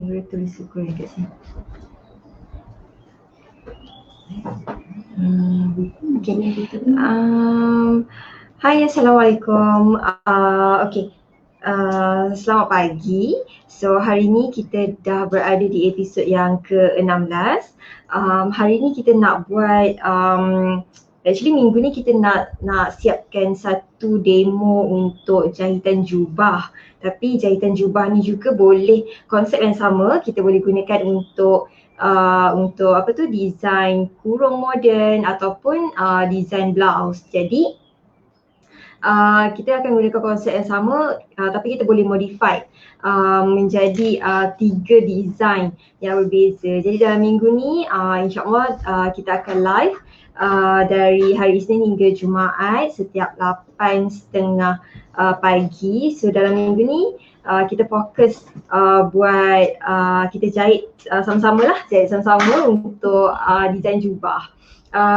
Boleh tulis Google kat sini. Okay. Hai, Assalamualaikum. Okay. Selamat pagi. So hari ni kita dah berada di episod yang ke-16. Hari ni kita nak buat actually minggu ni kita nak siapkan satu demo untuk jahitan jubah. Tapi jahitan jubah ni juga boleh konsep yang sama kita boleh gunakan untuk design kurung moden ataupun design blouse. Jadi kita akan gunakan konsep yang sama tapi kita boleh modify menjadi 3 design yang berbeza. Jadi dalam minggu ni insyaAllah kita akan live dari hari Isnin hingga Jumaat setiap 8.30 pagi. So dalam minggu ni kita fokus buat kita jahit sama-sama lah, jahit sama-sama untuk design jubah.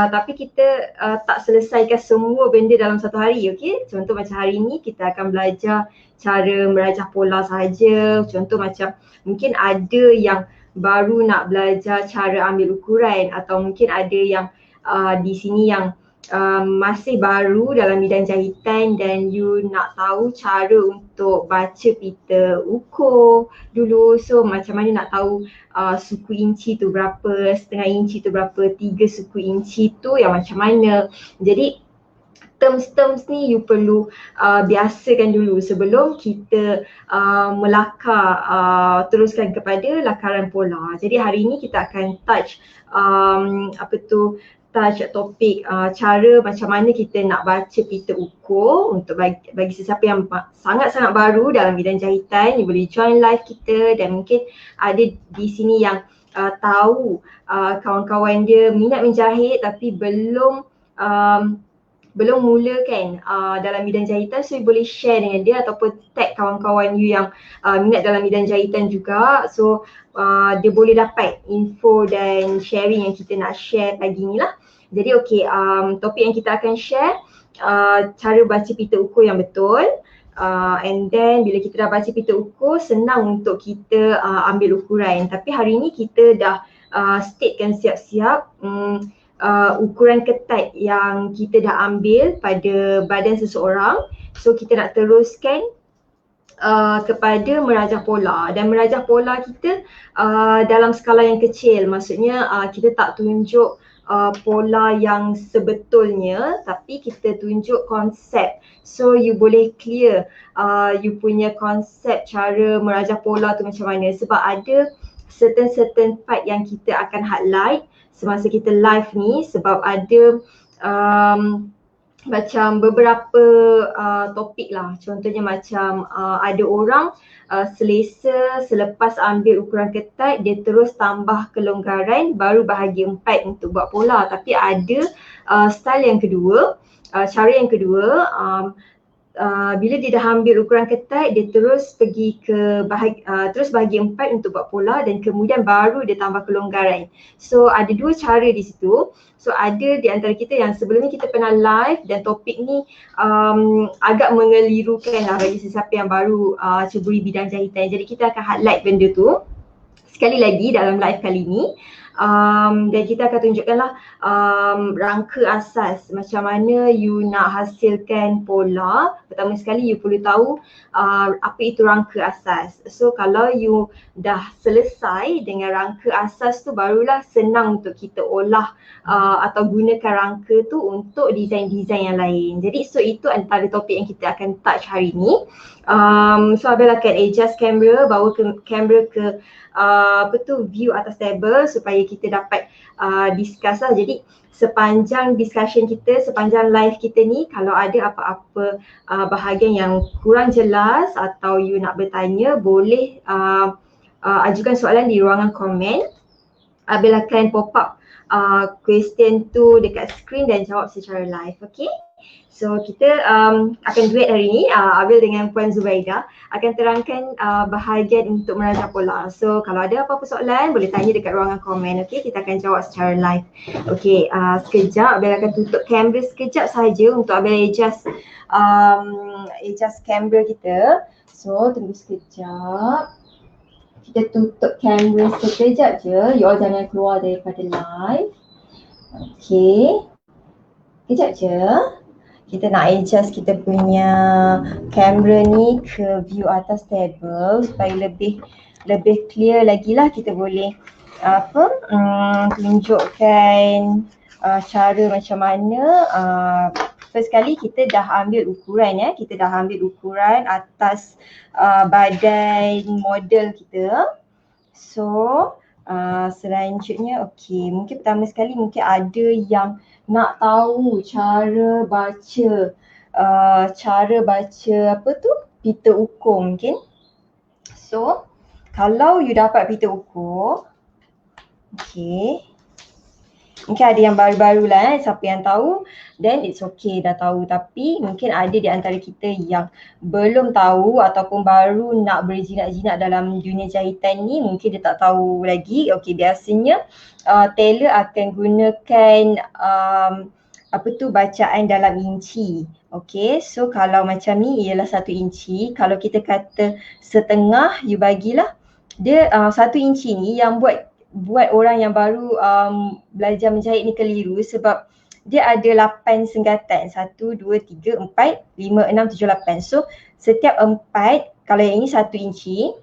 Tapi kita tak selesaikan semua benda dalam satu hari, okey? Contoh macam hari ni kita akan belajar cara merajah pola sahaja. Contoh macam mungkin ada yang baru nak belajar cara ambil ukuran atau mungkin ada yang di sini yang masih baru dalam bidang jahitan dan you nak tahu cara untuk baca pita ukur dulu. So macam mana nak tahu suku inci tu berapa, setengah inci tu berapa, 3 suku inci tu yang macam mana. Jadi terms-terms ni you perlu biasakan dulu sebelum kita melakar teruskan kepada lakaran pola. Jadi hari ni kita akan touch touch topik cara macam mana kita nak baca pita ukur untuk bagi sesiapa yang sangat-sangat baru dalam bidang jahitan. You boleh join live kita dan mungkin ada di sini yang tahu kawan-kawan dia minat menjahit tapi belum mula kan dalam bidang jahitan, so you boleh share dengan dia ataupun tag kawan-kawan you yang minat dalam bidang jahitan juga. So dia boleh dapat info dan sharing yang kita nak share pagi ni lah. Jadi topik yang kita akan share cara baca pita ukur yang betul. And then bila kita dah baca pita ukur, senang untuk kita ambil ukuran. Tapi hari ni kita dah statekan siap-siap ukuran ketat yang kita dah ambil pada badan seseorang. So kita nak teruskan kepada merajah pola, dan merajah pola kita dalam skala yang kecil. Maksudnya kita tak tunjuk pola yang sebetulnya tapi kita tunjuk konsep. So you boleh clear you punya konsep cara merajah pola tu macam mana, sebab ada certain part yang kita akan highlight semasa kita live ni, sebab ada macam beberapa topik lah. Contohnya macam ada orang selesa selepas ambil ukuran ketat dia terus tambah kelonggaran baru bahagian 4 untuk buat pola. Tapi ada style yang kedua, cara yang kedua, bila dia dah ambil ukuran ketat dia terus pergi ke terus bahagian 4 untuk buat pola dan kemudian baru dia tambah kelonggaran. So ada dua cara di situ. So ada di antara kita yang sebelum ni kita pernah live dan topik ni agak mengelirukan lah bagi sesiapa yang baru ceburi bidang jahitan. Jadi kita akan highlight benda tu sekali lagi dalam live kali ni. Dan kita akan tunjukkanlah rangka asas macam mana you nak hasilkan pola. Pertama sekali you perlu tahu apa itu rangka asas. So kalau you dah selesai dengan rangka asas tu, barulah senang untuk kita olah atau gunakan rangka tu untuk design-design yang lain. Jadi so itu antara topik yang kita akan touch hari ni. So Abel akan adjust kamera, bawa kamera ke view atas table supaya kita dapat discuss lah. Jadi sepanjang discussion kita, sepanjang live kita ni, kalau ada apa-apa bahagian yang kurang jelas atau you nak bertanya, boleh ajukan soalan di ruangan komen. Abel akan pop up question tu dekat screen dan jawab secara live, okay? So kita akan duet hari ni, Abel dengan Puan Zubaida akan terangkan bahagian untuk merajah pola. So kalau ada apa-apa soalan boleh tanya dekat ruangan komen, okay? Kita akan jawab secara live. Okay, sekejap Abel akan tutup kamera sekejap saja untuk Abel adjust kamera kita. So tunggu sekejap. kita tutup kamera sekejap je. You all jangan keluar daripada live. Okay. Kejap je. Kita nak adjust kita punya kamera ni ke view atas table supaya lebih clear lagi lah. Kita boleh tunjukkan cara macam mana. First kali kita dah ambil ukuran ya. Kita dah ambil ukuran atas badan model kita. So selanjutnya mungkin pertama sekali mungkin ada yang nak tahu cara baca pita ukur mungkin. So kalau you dapat pita ukur, mungkin ada yang baru-baru lah siapa yang tahu, then it's okay dah tahu. Tapi mungkin ada di antara kita yang belum tahu ataupun baru nak berjinak-jinak dalam dunia jahitan ni, mungkin dia tak tahu lagi. Biasanya tailor akan gunakan bacaan dalam inci. So kalau macam ni ialah 1 inci. Kalau kita kata setengah, you bagilah dia 1 inci ni yang buat orang yang baru belajar menjahit ni keliru sebab dia ada 8 senggatan. 1, 2, 3, 4, 5, 6, 7, 8. So setiap 4, kalau yang ini 1 inci,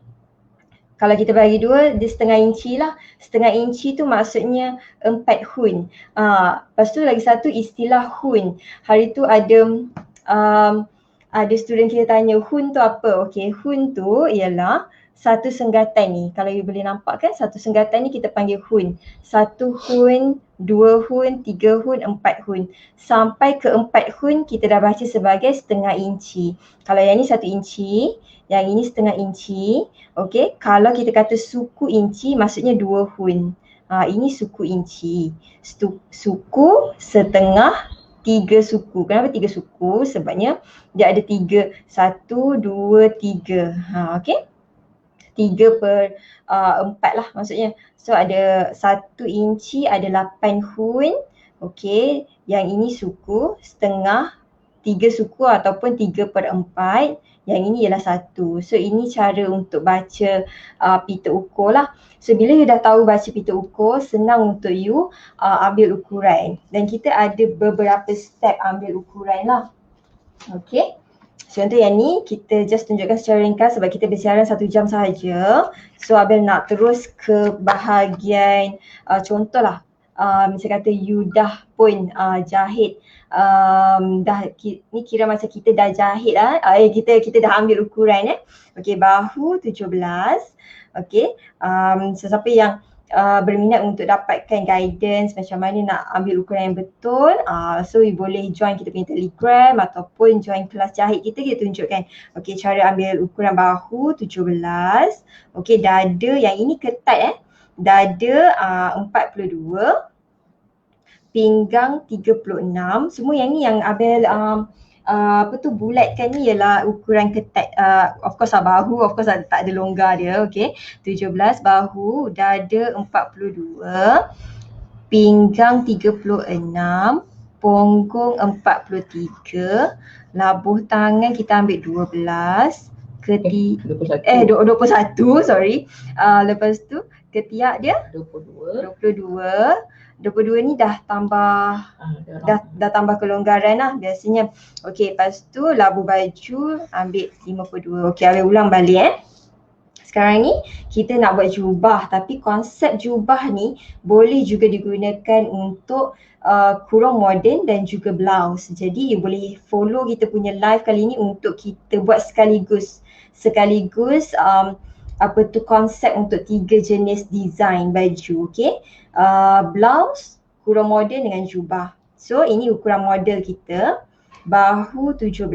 kalau kita bagi 2, dia setengah inci lah. Setengah inci tu maksudnya 4 hun. Lepas tu lagi satu istilah hun. Hari tu ada student kita tanya hun tu apa? Hun tu ialah 1 senggatan ni. Kalau you boleh nampak kan, 1 senggatan ni kita panggil hun. 1 hun, 2 hun, 3 hun, 4 hun. Sampai ke 4 hun kita dah baca sebagai setengah inci. Kalau yang ni 1 inci, yang ini setengah inci. Kalau kita kata suku inci maksudnya 2 hun. Ini suku inci. Suku setengah 3 suku. Kenapa 3 suku? Sebabnya dia ada 3. 1, 2, 3. 3 per 4 lah maksudnya. So ada 1 inci ada 8 hun. Yang ini suku setengah 3 suku ataupun 3 per 4. Yang ini ialah 1. So ini cara untuk baca pita ukur lah. So bila you dah tahu baca pita ukur, senang untuk you ambil ukuran. Dan kita ada beberapa step ambil ukuran lah. Contoh yang ni kita just tunjukkan secara ringkas sebab kita bersiaran 1 jam sahaja. So Abel nak terus ke bahagian contohlah. Misalnya kata you dah pun jahit, ni kira macam kita dah jahit lah. Kita dah ambil ukuran bahu 17. Sesiapa yang berminat untuk dapatkan guidance macam mana nak ambil ukuran yang betul, so you boleh join kita punya Telegram ataupun join kelas jahit kita tunjukkan cara ambil ukuran bahu 17. Dada yang ini ketat dada 42, pinggang 36. Semua yang ni yang Abel bulatkan ni ialah ukuran ketat. Of course bahu tak ada longgar dia. 17 bahu, dada 42, pinggang 36, punggung 43, labuh tangan kita ambil 12, 21 sorry. Lepas tu ketiak dia 22 ni dah tambah dah tambah kelonggaran lah biasanya. Lepas tu labuh baju ambil 52. Abel ulang balik Sekarang ni kita nak buat jubah, tapi konsep jubah ni boleh juga digunakan untuk kurung moden dan juga blouse. Jadi you boleh follow kita punya live kali ni untuk kita buat sekaligus konsep untuk 3 jenis design baju. Blouse, kurung moden dengan jubah. So ini ukuran model kita. Bahu 17,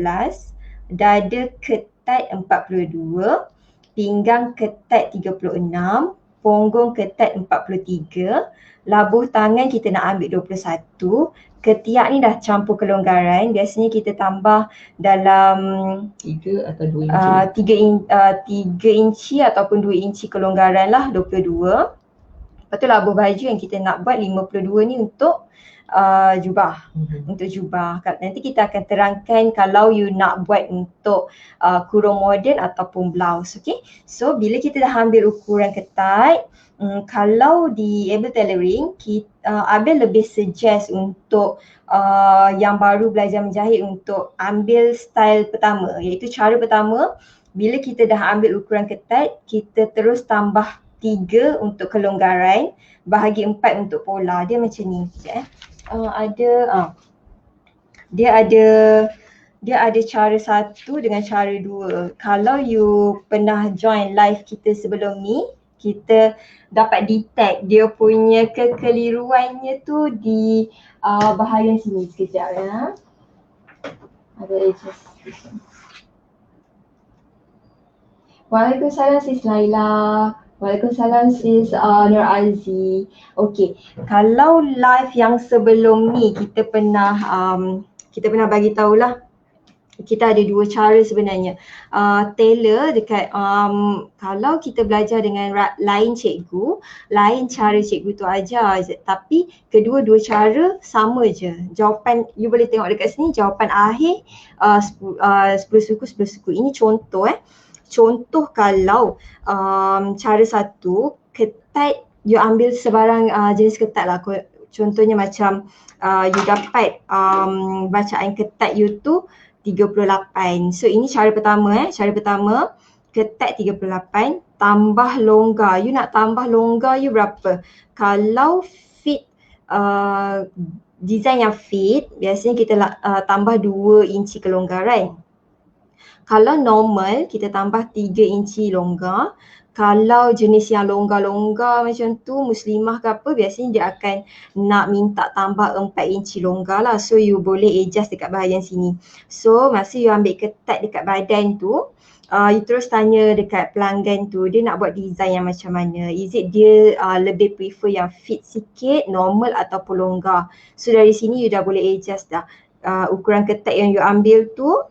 dada ketat 42, pinggang ketat 36, punggung ketat 43, labuh tangan kita nak ambil 21. Ketiak ni dah campur kelonggaran. Biasanya kita tambah dalam 3 atau 2 inci. 3 inci ataupun 2 inci kelonggaran lah, 22. Lepas tu labuh baju yang kita nak buat 52 ni untuk jubah. Untuk jubah. Nanti kita akan terangkan kalau you nak buat untuk kurung moden ataupun blouse. Okay. So bila kita dah ambil ukuran ketat, kalau di Able Tailoring, Abel lebih suggest untuk yang baru belajar menjahit untuk ambil style pertama, iaitu cara pertama, bila kita dah ambil ukuran ketat, kita terus tambah 3 untuk kelonggaran, bahagi 4 untuk pola. Dia macam ni. Dia ada cara 1 dengan cara 2. Kalau you pernah join live kita sebelum ni, kita dapat detect dia punya kekeliruannya tu di bahagian sini. Sekejap ya. Waalaikumsalam Sis Laila. Waalaikumsalam Sis Nur Aziz. Okey, kalau live yang sebelum ni kita pernah bagi tahulah, kita ada 2 cara sebenarnya. Tailor dekat kalau kita belajar dengan lain cikgu, lain cara cikgu tu ajar je, tapi kedua-dua cara sama je. Jawapan you boleh tengok dekat sini, jawapan akhir 10 suku 10 suku. Ini contoh Contoh kalau cara 1 ketat, you ambil sebarang jenis ketat lah. Contohnya macam you dapat bacaan ketat you tu 38. So ini cara pertama Cara pertama ketat 38 tambah longgar. You nak tambah longgar you berapa? Kalau fit design yang fit, biasanya kita tambah 2 inci kelonggaran. Kalau normal, kita tambah 3 inci longgar. Kalau jenis yang longgar-longgar macam tu, muslimah ke apa, biasanya dia akan nak minta tambah 4 inci longgar lah. So you boleh adjust dekat bahagian sini. So masa you ambil ketat dekat badan tu, you terus tanya dekat pelanggan tu, dia nak buat design yang macam mana. Is it dia lebih prefer yang fit sikit, normal ataupun longgar. So dari sini you dah boleh adjust dah. Ukuran ketat yang you ambil tu,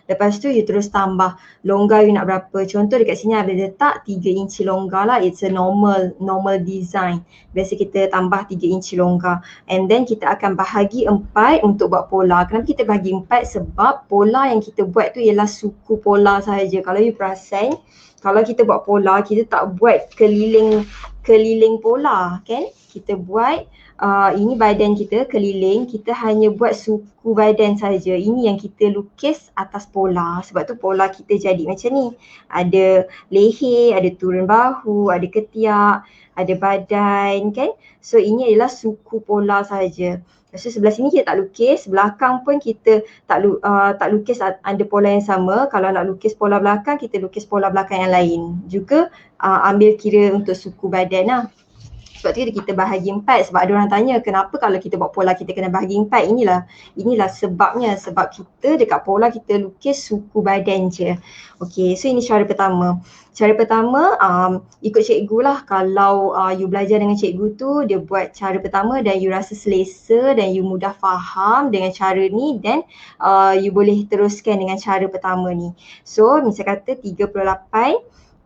lepas tu you terus tambah longgar you nak berapa. Contoh dekat sini ada letak 3 inci longgar lah. It's a normal design. Biasa kita tambah 3 inci longgar. And then kita akan bahagi 4 untuk buat pola. Kenapa kita bahagi 4? Sebab pola yang kita buat tu ialah suku pola sahaja. Kalau you perasan, kalau kita buat pola, kita tak buat keliling pola kan. Kita buat ini badan kita keliling, kita hanya buat suku badan saja. Ini yang kita lukis atas pola. Sebab tu pola kita jadi macam ni. Ada leher, ada turun bahu, ada ketiak, ada badan kan. So ini adalah suku pola saja. So sebelah sini kita tak lukis, belakang pun kita tak lukis ada pola yang sama. Kalau nak lukis pola belakang, kita lukis pola belakang yang lain. Juga ambil kira untuk suku badan lah. Sebab tu kita bahagi 4. Sebab ada orang tanya kenapa kalau kita buat pola kita kena bahagi 4. Inilah sebabnya. Sebab kita dekat pola kita lukis suku badan je. Okay, so ini cara pertama. Cara pertama ikut cikgu lah. Kalau you belajar dengan cikgu tu, dia buat cara pertama dan you rasa selesa dan you mudah faham dengan cara ni, then you boleh teruskan dengan cara pertama ni. So misal kata 38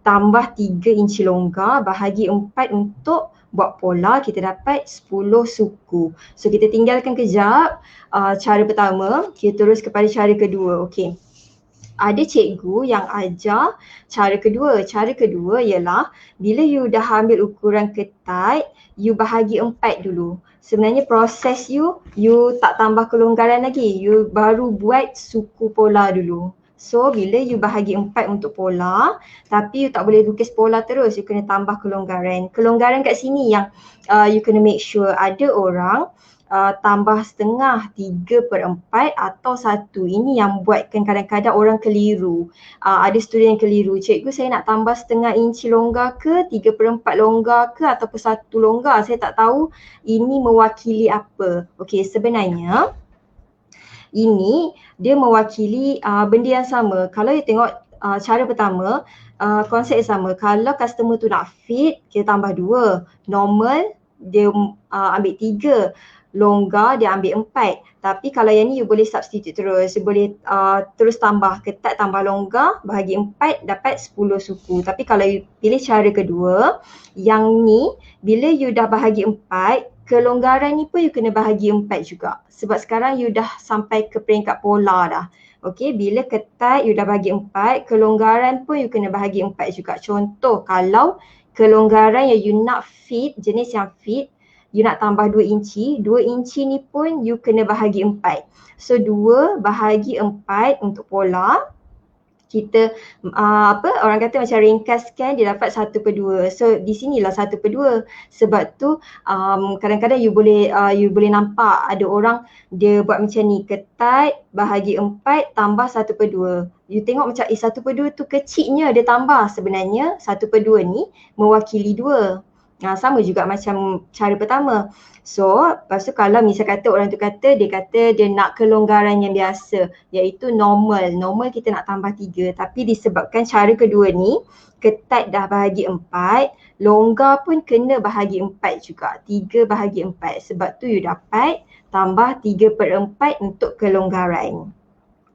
tambah 3 inci longgar bahagi 4 untuk buat pola, kita dapat 10 suku. So kita tinggalkan kejap cara pertama, kita terus kepada cara kedua. Okey. Ada cikgu yang ajar cara kedua. Cara kedua ialah bila you dah ambil ukuran ketat, you bahagi 4 dulu. Sebenarnya proses you tak tambah kelonggaran lagi. You baru buat suku pola dulu. So bila you bahagi 4 untuk pola, tapi you tak boleh lukis pola terus, you kena tambah kelonggaran. Kelonggaran kat sini yang you kena make sure. Ada orang tambah setengah, 3/4 atau 1. Ini yang buatkan kadang-kadang orang keliru. Ada student yang keliru, cikgu saya nak tambah setengah inci longgar ke, 3/4 longgar ke ataupun 1 longgar. Saya tak tahu ini mewakili apa. Okey, sebenarnya ini dia mewakili benda yang sama. Kalau you tengok cara pertama, konsep yang sama. Kalau customer tu nak fit, kita tambah 2. Normal, dia ambil 3. longgar dia ambil 4. Tapi kalau yang ni you boleh substitute terus. You boleh terus tambah ketat tambah longgar bahagi 4 dapat 10 suku. Tapi kalau you pilih cara kedua, yang ni bila you dah bahagi 4, kelonggaran ni pun you kena bahagi 4 juga. Sebab sekarang you dah sampai ke peringkat polar dah. Okey, bila ketat you dah bahagi 4, kelonggaran pun you kena bahagi 4 juga. Contoh kalau kelonggaran yang you nak fit, jenis yang fit, you nak tambah 2 inci, 2 inci ni pun you kena bahagi 4. So 2 bahagi 4 untuk polar, kita orang kata macam ringkaskan dia dapat 1/2. So di sinilah 1/2. Sebab tu kadang-kadang you boleh nampak ada orang dia buat macam ni, ketat bahagi 4 tambah 1/2. You tengok macam 1/2 tu kecilnya dia tambah, sebenarnya 1/2 ni mewakili 2. Sama juga macam cara pertama. So, lepas tu kalau misal kata orang tu kata dia nak kelonggaran yang biasa, iaitu normal. Normal kita nak tambah 3, tapi disebabkan cara kedua ni ketat dah bahagi 4, longgar pun kena bahagi 4 juga. 3 bahagi 4. Sebab tu you dapat tambah 3/4 untuk kelonggaran.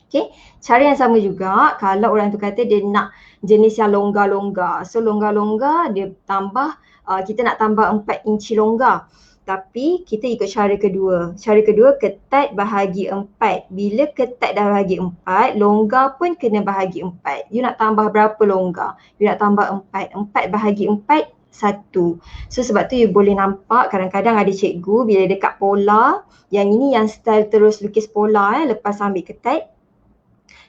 Okay, cara yang sama juga kalau orang tu kata dia nak jenis yang longgar-longgar. So longgar-longgar dia tambah, kita nak tambah 4 inci longgar. Tapi kita ikut cara kedua. Cara kedua ketat bahagi 4. Bila ketat dah bahagi 4, longgar pun kena bahagi 4. You nak tambah berapa longgar? You nak tambah 4. 4 bahagi 4, 1. So sebab tu you boleh nampak kadang-kadang ada cikgu bila dekat pola, yang ini yang style terus lukis pola lepas ambil ketat,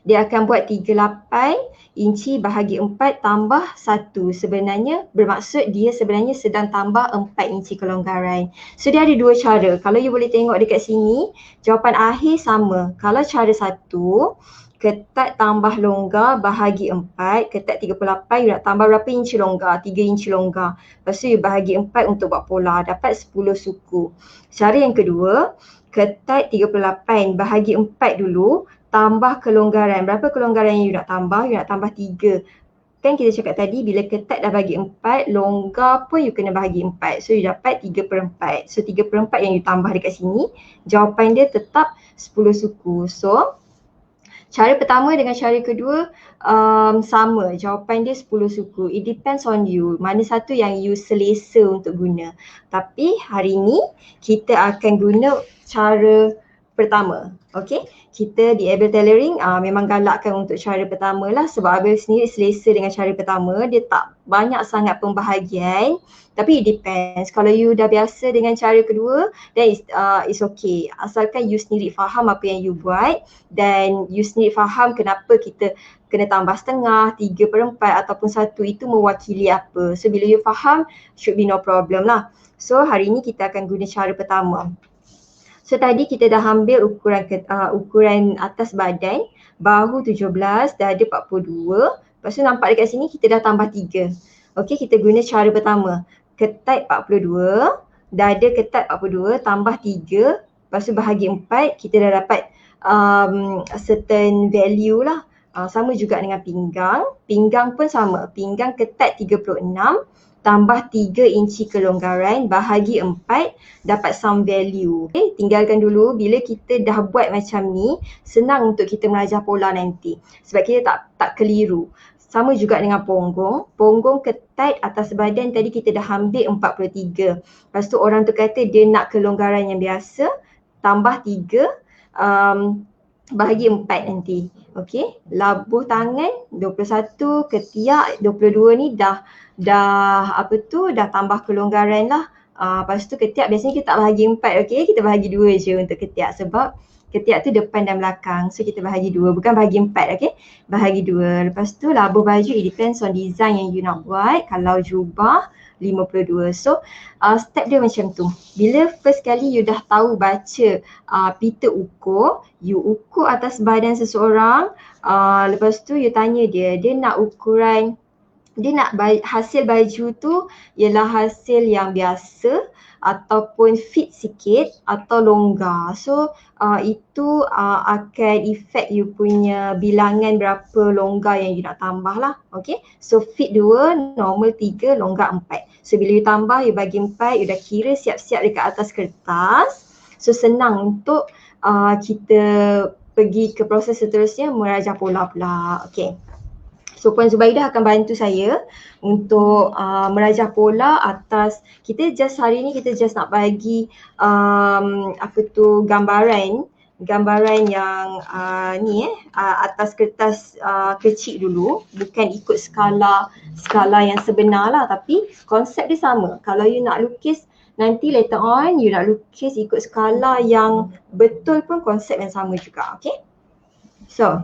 dia akan buat 38 inci bahagi 4 tambah 1. Sebenarnya bermaksud dia sebenarnya sedang tambah 4 inci kelonggaran. So dia ada dua cara. Kalau you boleh tengok dekat sini, jawapan akhir sama. Kalau cara satu, ketat tambah longgar bahagi 4, ketat 38, you nak tambah berapa inci longgar? 3 inci longgar. Lepas tu you bahagi 4 untuk buat pola, dapat 10 suku. Cara yang kedua, ketat 38 bahagi 4 dulu, tambah kelonggaran. Berapa kelonggaran yang you nak tambah? You nak tambah 3. Kan kita cakap tadi bila ketat dah bagi 4, longgar pun you kena bahagi 4. So you dapat 3/4. So 3/4 yang you tambah dekat sini, jawapan dia tetap 10 suku. So cara pertama dengan cara kedua sama, jawapan dia 10 suku. It depends on you, mana satu yang you selesa untuk guna. Tapi hari ni kita akan guna cara pertama. Okay, kita di Abel Tailoring memang galakkan untuk cara pertama lah, sebab Abel sendiri selesa dengan cara pertama. Dia tak banyak sangat pembahagian, tapi it depends. Kalau you dah biasa dengan cara kedua, then it's okay. Asalkan you sendiri faham apa yang you buat dan you sendiri faham kenapa kita kena tambah setengah, 3/4 ataupun 1 itu mewakili apa. So bila you faham, should be no problem lah. So hari ni kita akan guna cara pertama. So tadi kita dah ambil ukuran atas badan, bahu 17, dada 42. Lepas tu nampak dekat sini kita dah tambah 3. Okey, kita guna cara pertama. Ketat 42, dada ketat 42 tambah 3. Lepas tu bahagi 4, kita dah dapat certain value lah. Sama juga dengan pinggang. Pinggang pun sama. Pinggang ketat 36. Tambah 3 inci kelonggaran bahagi 4 dapat some value. Okay, tinggalkan dulu. Bila kita dah buat macam ni, senang untuk kita mengajar pola nanti. Sebab kita tak keliru. Sama juga dengan punggung. Punggung ketat atas badan tadi kita dah ambil 43. Lepas tu orang tu kata dia nak kelonggaran yang biasa, tambah 3 bahagi 4 nanti. Okey, labuh tangan 21, ketiak 22 ni dah tambah kelonggaran lah. Lepas tu ketiak biasanya kita tak bahagi 4, okey, kita bahagi 2 je untuk ketiak sebab ketiak tu depan dan belakang. So kita bahagi 2, bukan bahagi 4, okey. Bahagi 2. Lepas tu labuh baju, it depends on design yang you nak buat. Kalau jubah 52. So step dia macam tu. Bila first kali you dah tahu baca pita ukur, you ukur atas badan seseorang, lepas tu you tanya dia nak ukuran, dia nak hasil baju tu ialah hasil yang biasa ataupun fit sikit atau longgar. So itu akan effect you punya bilangan berapa longgar yang you nak tambah lah. Okay, so fit 2, normal 3, longgar 4. So bila you tambah, you bagi 4, you dah kira siap-siap dekat atas kertas. So senang untuk kita pergi ke proses seterusnya merajah pola pula. Okay. So Puan Zubaidah akan bantu saya untuk merajah pola atas, kita just hari ni kita just nak bagi gambaran yang atas kertas kecil dulu, bukan ikut skala yang sebenar lah, tapi konsep dia sama. Kalau you nak lukis nanti later on you nak lukis ikut skala yang betul pun konsep yang sama juga. Okay, so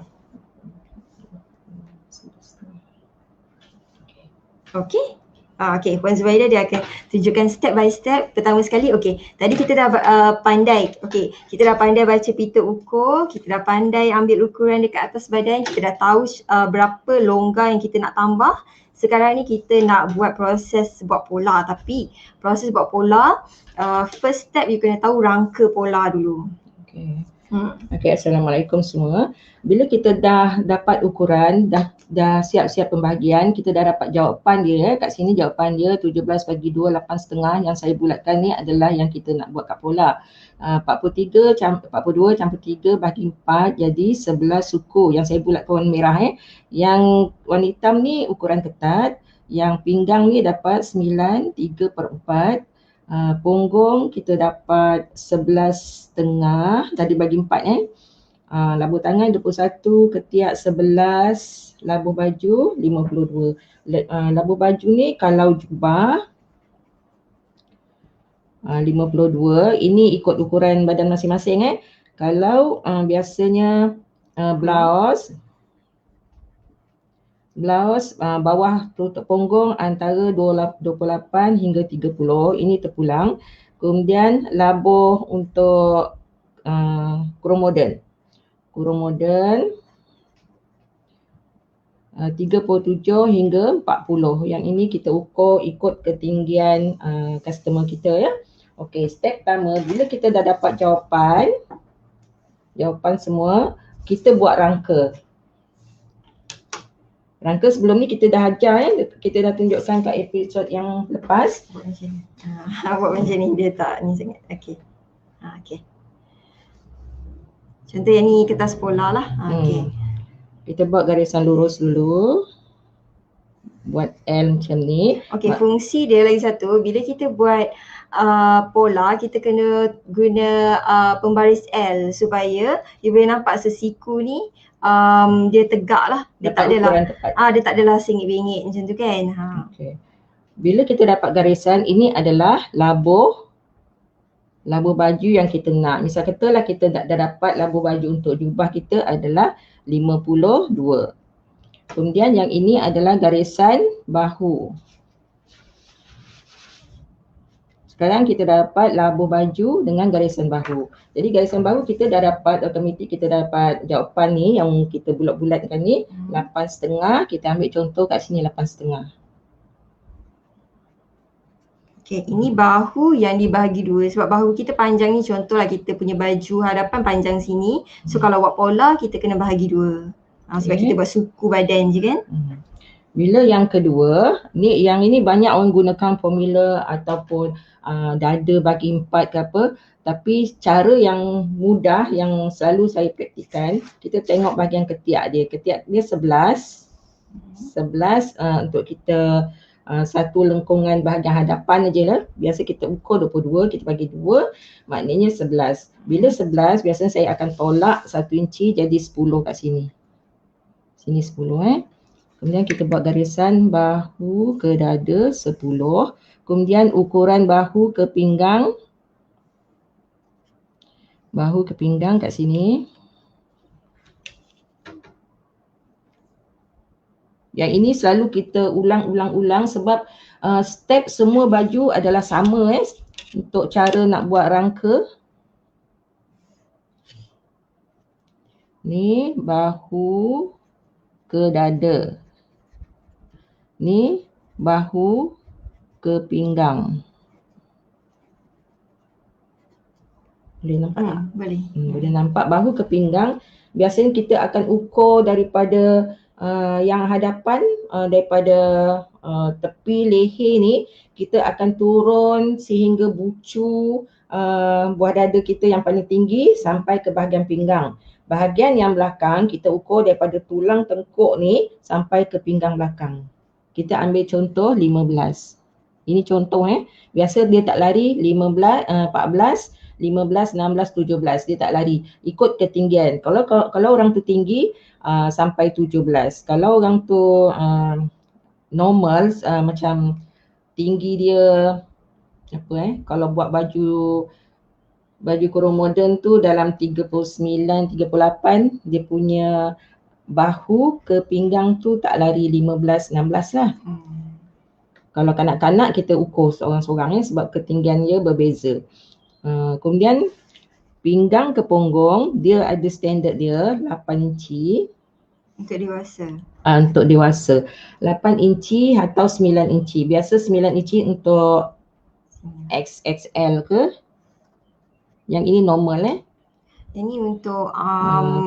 okay. Okay, Puan Zubaidah dia akan tunjukkan step by step. Pertama sekali, okay, tadi kita dah pandai, okay, kita dah pandai baca pita ukur, kita dah pandai ambil ukuran dekat atas badan, kita dah tahu berapa longgar yang kita nak tambah. Sekarang ni kita nak buat proses buat pola, tapi proses buat pola, first step you kena tahu rangka pola dulu. Okay. Okay, Assalamualaikum semua. Bila kita dah dapat ukuran, dah siap-siap pembahagian, kita dah dapat jawapan dia. Kat sini jawapan dia 17 bagi 2, 8,5. Yang saya bulatkan ni adalah yang kita nak buat kat pola. 42 campur 3 bagi 4, jadi 11 suku. Yang saya bulatkan warna merah. Yang warna hitam ni ukuran ketat. Yang pinggang ni dapat 9, 3/4. Punggung kita dapat 11,5 tadi bagi 4 labuh tangan 21, ketiak 11, labuh baju 52. Labuh baju ni kalau jubah 52, ini ikut ukuran badan masing-masing. Kalau biasanya blouse bawah tutup punggung antara 28 hingga 30, ini terpulang. Kemudian labuh untuk kurung moden 37 hingga 40. Yang ini kita ukur ikut ketinggian customer kita ya. Okey, step pertama, bila kita dah dapat jawapan semua, kita buat rangka. Rangka sebelum ni kita dah ajar kita dah tunjukkan kat episod yang lepas. Buat macam ni. Buat macam ni, dia tak ni sangat. Okey. Okey. Contoh yang ni kertas pola lah. Okey. Kita buat garisan lurus dulu. Buat L macam ni. Okey, fungsi dia lagi satu, bila kita buat pola, kita kena guna pembaris L supaya you boleh nampak sesiku ni dia tegak lah. Dia tak adalah sengit-bengit macam tu kan. Okay. Bila kita dapat garisan, ini adalah labuh baju yang kita nak. Misal katalah kita dah dapat labuh baju untuk jubah kita adalah 52. Kemudian yang ini adalah garisan bahu. Sekarang kita dapat labuh baju dengan garisan bahu. Jadi garisan bahu kita dah dapat, automatik kita dapat jawapan ni yang kita bulat-bulatkan ni 8,5. Kita ambil contoh kat sini 8,5. Okay, ini bahu yang dibahagi dua sebab bahu kita panjang ni, contohlah kita punya baju hadapan panjang sini. So kalau buat pola kita kena bahagi dua. Sebab kita buat suku badan je kan. Bila yang kedua, yang ini banyak orang gunakan formula ataupun dada bagi 4 ke apa. Tapi cara yang mudah yang selalu saya praktikkan, kita tengok bahagian ketiak dia. Ketiak dia 11 untuk kita satu lengkungan bahagian hadapan aja lah. Biasa kita ukur 22, kita bagi 2, maknanya 11. Bila 11, biasanya saya akan tolak 1 inci jadi 10 kat sini. Sini 10 Kemudian kita buat garisan bahu ke dada 10. Kemudian ukuran bahu ke pinggang. Bahu ke pinggang kat sini. Yang ini selalu kita ulang sebab step semua baju adalah sama untuk cara nak buat rangka. Ni bahu ke dada. Ni bahu ke pinggang. Boleh nampak tak? Boleh. Boleh nampak bahu ke pinggang. Biasanya kita akan ukur daripada yang hadapan, daripada tepi leher ni, kita akan turun sehingga bucu buah dada kita yang paling tinggi sampai ke bahagian pinggang. Bahagian yang belakang kita ukur daripada tulang tengkuk ni sampai ke pinggang belakang. Kita ambil contoh 15. Ini contoh biasa dia tak lari 15, 14, 15, 16, 17. Dia tak lari. Ikut ketinggian. Kalau orang tu tinggi sampai 17. Kalau orang tu normal macam tinggi dia kalau buat baju kurung moden tu dalam 39, 38, dia punya bahu ke pinggang tu tak lari 15, 16 lah. Kalau kanak-kanak kita ukur seorang-seorang sebab ketinggian dia berbeza. Kemudian pinggang ke punggung dia ada standard dia 8 inci. Untuk dewasa. Untuk dewasa 8 inci atau 9 inci. Biasa 9 inci untuk XXL ke? Yang ini normal Ini untuk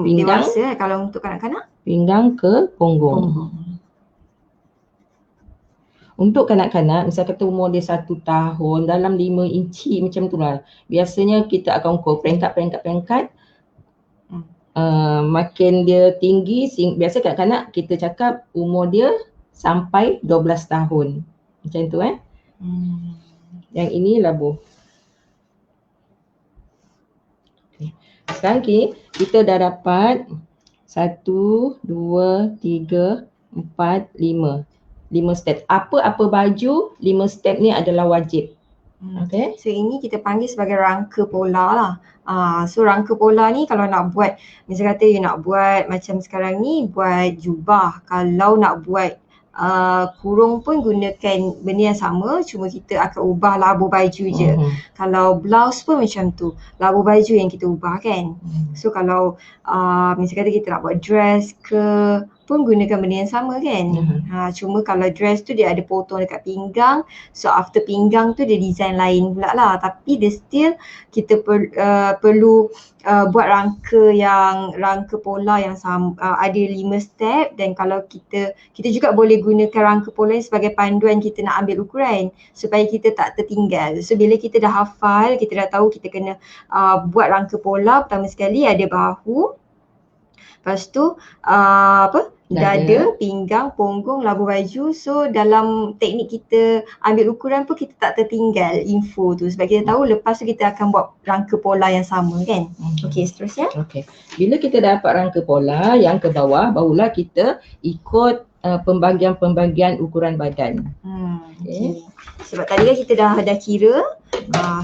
pinggang, dewasa. Kalau untuk kanak-kanak? Pinggang ke punggung. Untuk kanak-kanak, misal kata umur dia 1 tahun, dalam 5 inci macam tu lah. Biasanya kita akan ukur peringkat. Makin dia tinggi, biasa kanak-kanak kita cakap umur dia sampai 12 tahun. Macam tu Yang ini labuh. Sekarang kita dah dapat 1, 2, 3, 4, 5. 5 step. Apa-apa baju, 5 step ni adalah wajib. Okay. So ini kita panggil sebagai rangka pola lah. So rangka pola ni kalau nak buat, misalnya kata you nak buat macam sekarang ni buat jubah. Kalau nak buat kurung pun gunakan benda yang sama, cuma kita akan ubah labuh baju je. Kalau blouse pun macam tu, labuh baju yang kita ubah kan. So kalau misalnya kata kita nak buat dress ke pun gunakan benda yang sama kan. Cuma kalau dress tu dia ada potong dekat pinggang, so after pinggang tu dia design lain pula lah. Tapi dia still kita perlu buat rangka pola yang sama, ada 5 step. Dan kalau kita juga boleh gunakan rangka pola ni sebagai panduan kita nak ambil ukuran supaya kita tak tertinggal. So bila kita dah hafal, kita dah tahu kita kena buat rangka pola. Pertama sekali ada bahu, lepas tu dada, pinggang, punggung, labuh baju. So dalam teknik kita ambil ukuran pun kita tak tertinggal info tu sebab kita tahu lepas tu kita akan buat rangka pola yang sama kan. Okey, seterusnya. Okey. Bila kita dapat rangka pola yang ke bawah, barulah kita ikut pembagian ukuran badan. Okay. Sebab tadi kan kita dah kira,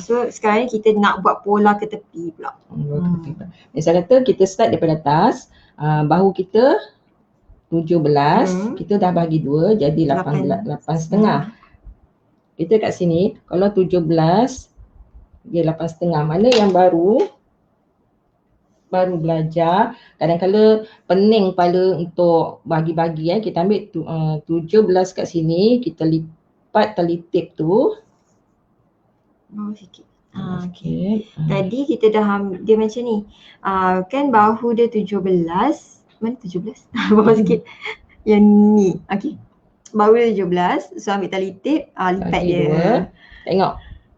so sekarang ni kita nak buat pola ke tepi pula. Misal kata kita start daripada atas, bahu kita 17, kita dah bagi 2 jadi 8,5. Kita kat sini kalau 17 dia 8,5. Mana yang baru belajar, kadang-kadang pening kepala untuk bagi-bagi kita ambil 17 kat sini, kita lipat tali tip tu bawah sikit. Okay. Tadi kita dah dia macam ni. Kan bahu dia 17. Mana 17? Bawah sikit. Yang ni. Okey. Bahu dia 17. So ambil tali tip, lipat dia. Tengok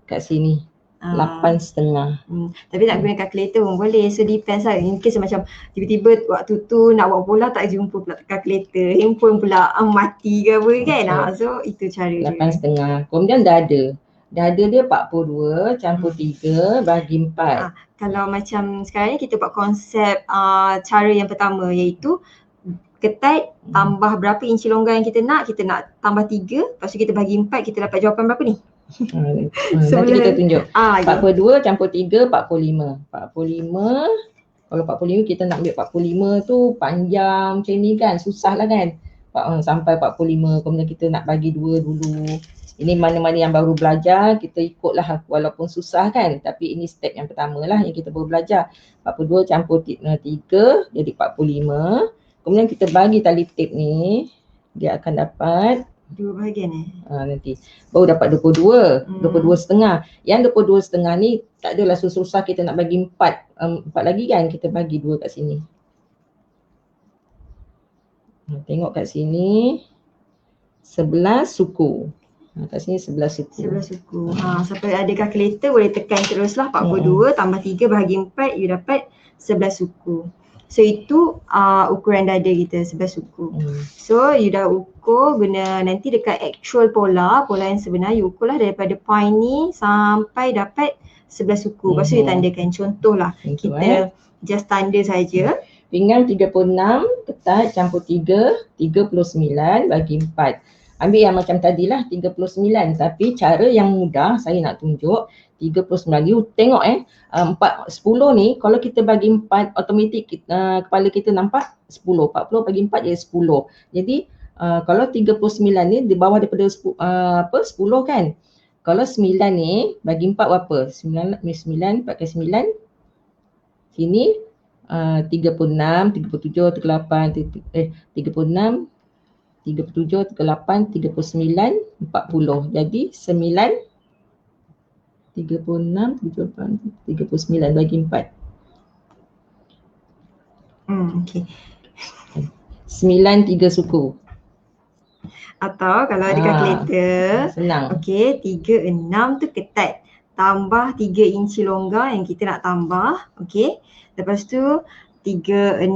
kat sini. 8,5. Tapi nak guna kalkulator pun boleh. So depends lah. In case macam tiba-tiba waktu tu nak buat pola tak jumpa pula kalkulator. Handphone pula mati ke apa kan. So itu cara dia. 8,5. Kemudian dada. Dada dia 42 campur 3 bagi 4. Kalau macam sekarang ni kita buat konsep cara yang pertama iaitu ketat tambah berapa inci longgar yang kita nak tambah 3, lepas tu kita bagi 4, kita dapat jawapan berapa ni? Nanti kita tunjuk. 42 campur 3 45. 45. Kalau 45 kita nak ambil 45 tu panjang macam ni kan, susah lah kan. Sampai 45 kemudian kita nak bagi 2 dulu. Ini mana-mana yang baru belajar kita ikutlah walaupun susah kan, tapi ini step yang pertama lah yang kita baru belajar. 42 campur 3 jadi 45. Kemudian kita bagi tali tip ni, dia akan dapat 2 bahagian nanti baru dapat 22, 22,5. Yang 22,5 ni tak adalah susah-susah kita nak bagi 4 lagi kan, kita bagi 2 kat sini. Tengok kat sini 11 suku. Kat sini 11 suku. 11 suku. Siapa ada kalkulator boleh tekan teruslah 42 tambah 3 bahagi 4, you dapat 11 suku. So itu ukuran dada kita 11 suku. So you dah ukur guna nanti dekat actual pola yang sebenar, you ukur lah daripada point ni sampai dapat 11 suku. Lepas tu you tandakan. Contohlah kita just tanda saja. Pinggang 36 ketat campur 3, 39 bagi 4. Ambil yang macam tadilah 39, tapi cara yang mudah saya nak tunjuk 39. You tengok 10 ni kalau kita bagi 4 automatik kepala kita nampak 10. 40 bagi 4 jadi 10. Jadi kalau 39 ni di bawah daripada 10 kan. Kalau 9 ni bagi 4 berapa? 9 pakai 9 sini 36, 37, 38, 36, 37, 38, 39, 40. Jadi 9, 36, 38, 39 bagi 4. Okay. 9 3 suku. Atau kalau ada kalkulator, senang. Okay, 36 tu ketat. Tambah 3 inci longgar yang kita nak tambah. Okay. Lepas tu 36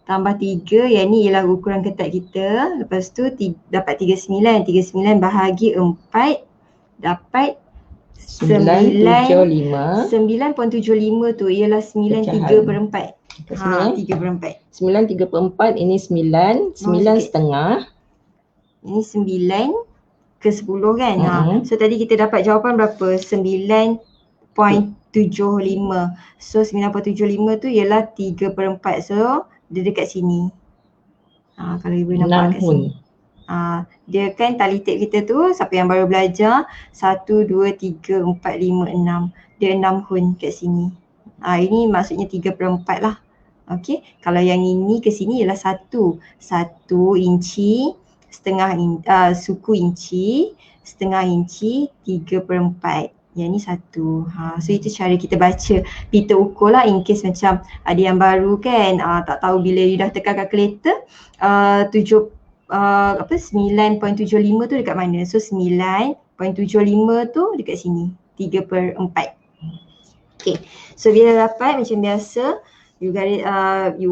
tambah 3, yang ni ialah ukuran ketat kita. Lepas tu dapat 39. 39 bahagi 4 dapat 9.75. 9.75 tu ialah 9/3/4. 3/4. 9/3/4 ini 9, 9 setengah. Ini 9/10 kan. So tadi kita dapat jawapan berapa? 9.75. So 9.75 tu ialah 3/4. So dia dekat sini. Kalau ibu nampak kat sini. Dia kan tali tape kita tu, siapa yang baru belajar 1, 2, 3, 4, 5, 6. Dia 6 hun kat sini. Ini maksudnya 3/4 lah. Okay. Kalau yang ini ke sini ialah 1 inci, suku inci, setengah inci, 3/4. Yang ni 1. So itu cara kita baca. Kita ukur lah in case macam ada yang baru kan, tak tahu bila you dah tekan kalkulator 9.75 tu dekat mana. So 9.75 tu dekat sini, 3/4. Okay. So bila dapat macam biasa, you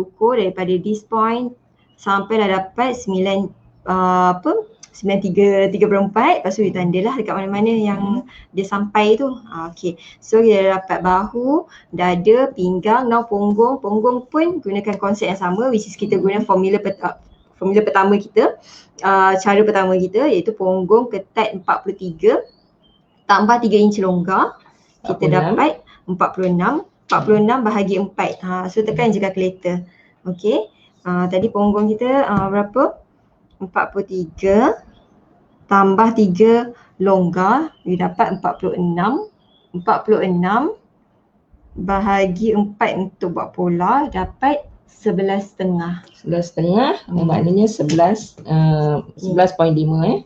ukur daripada this point sampai dah dapat 9.3/4. Lepas tu ditandalah dekat mana-mana yang dia sampai tu. Okay. So kita dapat bahu, dada, pinggang, now punggung. Punggung pun gunakan konsep yang sama, which is kita guna formula pertama kita. Cara pertama kita iaitu punggung ketat 43 tambah 3 inci longgar. Kita 46. Dapat 46. 46 bahagi 4. So tekan je kalkulator. Okay. Tadi punggung kita berapa? 43 tambah 3 longgar, you dapat 46. 46 bahagi 4 untuk buat pola, dapat 11,5. 11,5 maknanya 11.5 11.5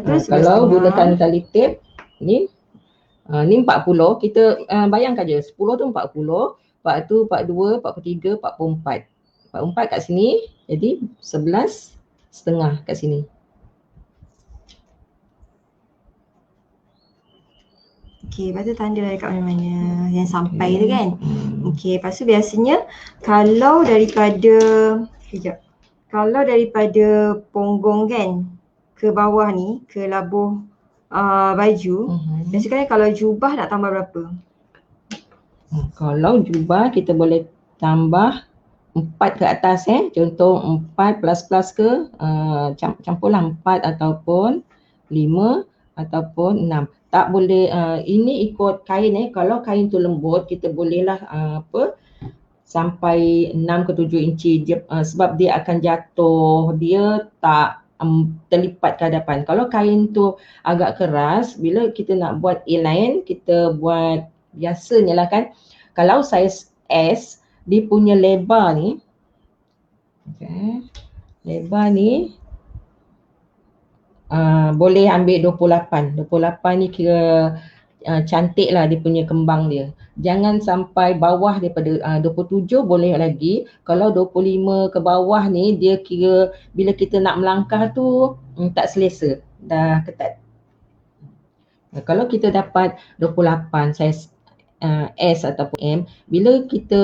tu 11,5. Kalau gunakan tali tape ni 40, kita bayangkan je 10 tu 40, 41, 42, 43, 44. 44 kat sini, jadi 11,5 kat sini. Okay, lepas tu tanda dekat mana-mana yang sampai tu kan. Okay, lepas tu biasanya kalau daripada punggung kan ke bawah ni, ke labuh baju, biasanya kalau jubah nak tambah berapa? Kalau jubah kita boleh tambah 4 ke atas contoh 4 plus ke campurlah 4 ataupun 5 ataupun 6. Tak boleh ini ikut kain kalau kain tu lembut kita bolehlah sampai 6 ke 7 inci sebab dia akan jatuh, dia tak terlipat ke hadapan. Kalau kain tu agak keras, bila kita nak buat A-line, kita buat biasanya lah kan. Kalau saiz S, dia punya lebar ni, lebar ni boleh ambil 28. 28 ni kira cantik lah dia punya kembang dia. Jangan sampai bawah daripada 27 boleh lagi. Kalau 25 ke bawah ni dia kira bila kita nak melangkah tu tak selesa, dah ketat. Kalau kita dapat 28 saiz S ataupun M, bila kita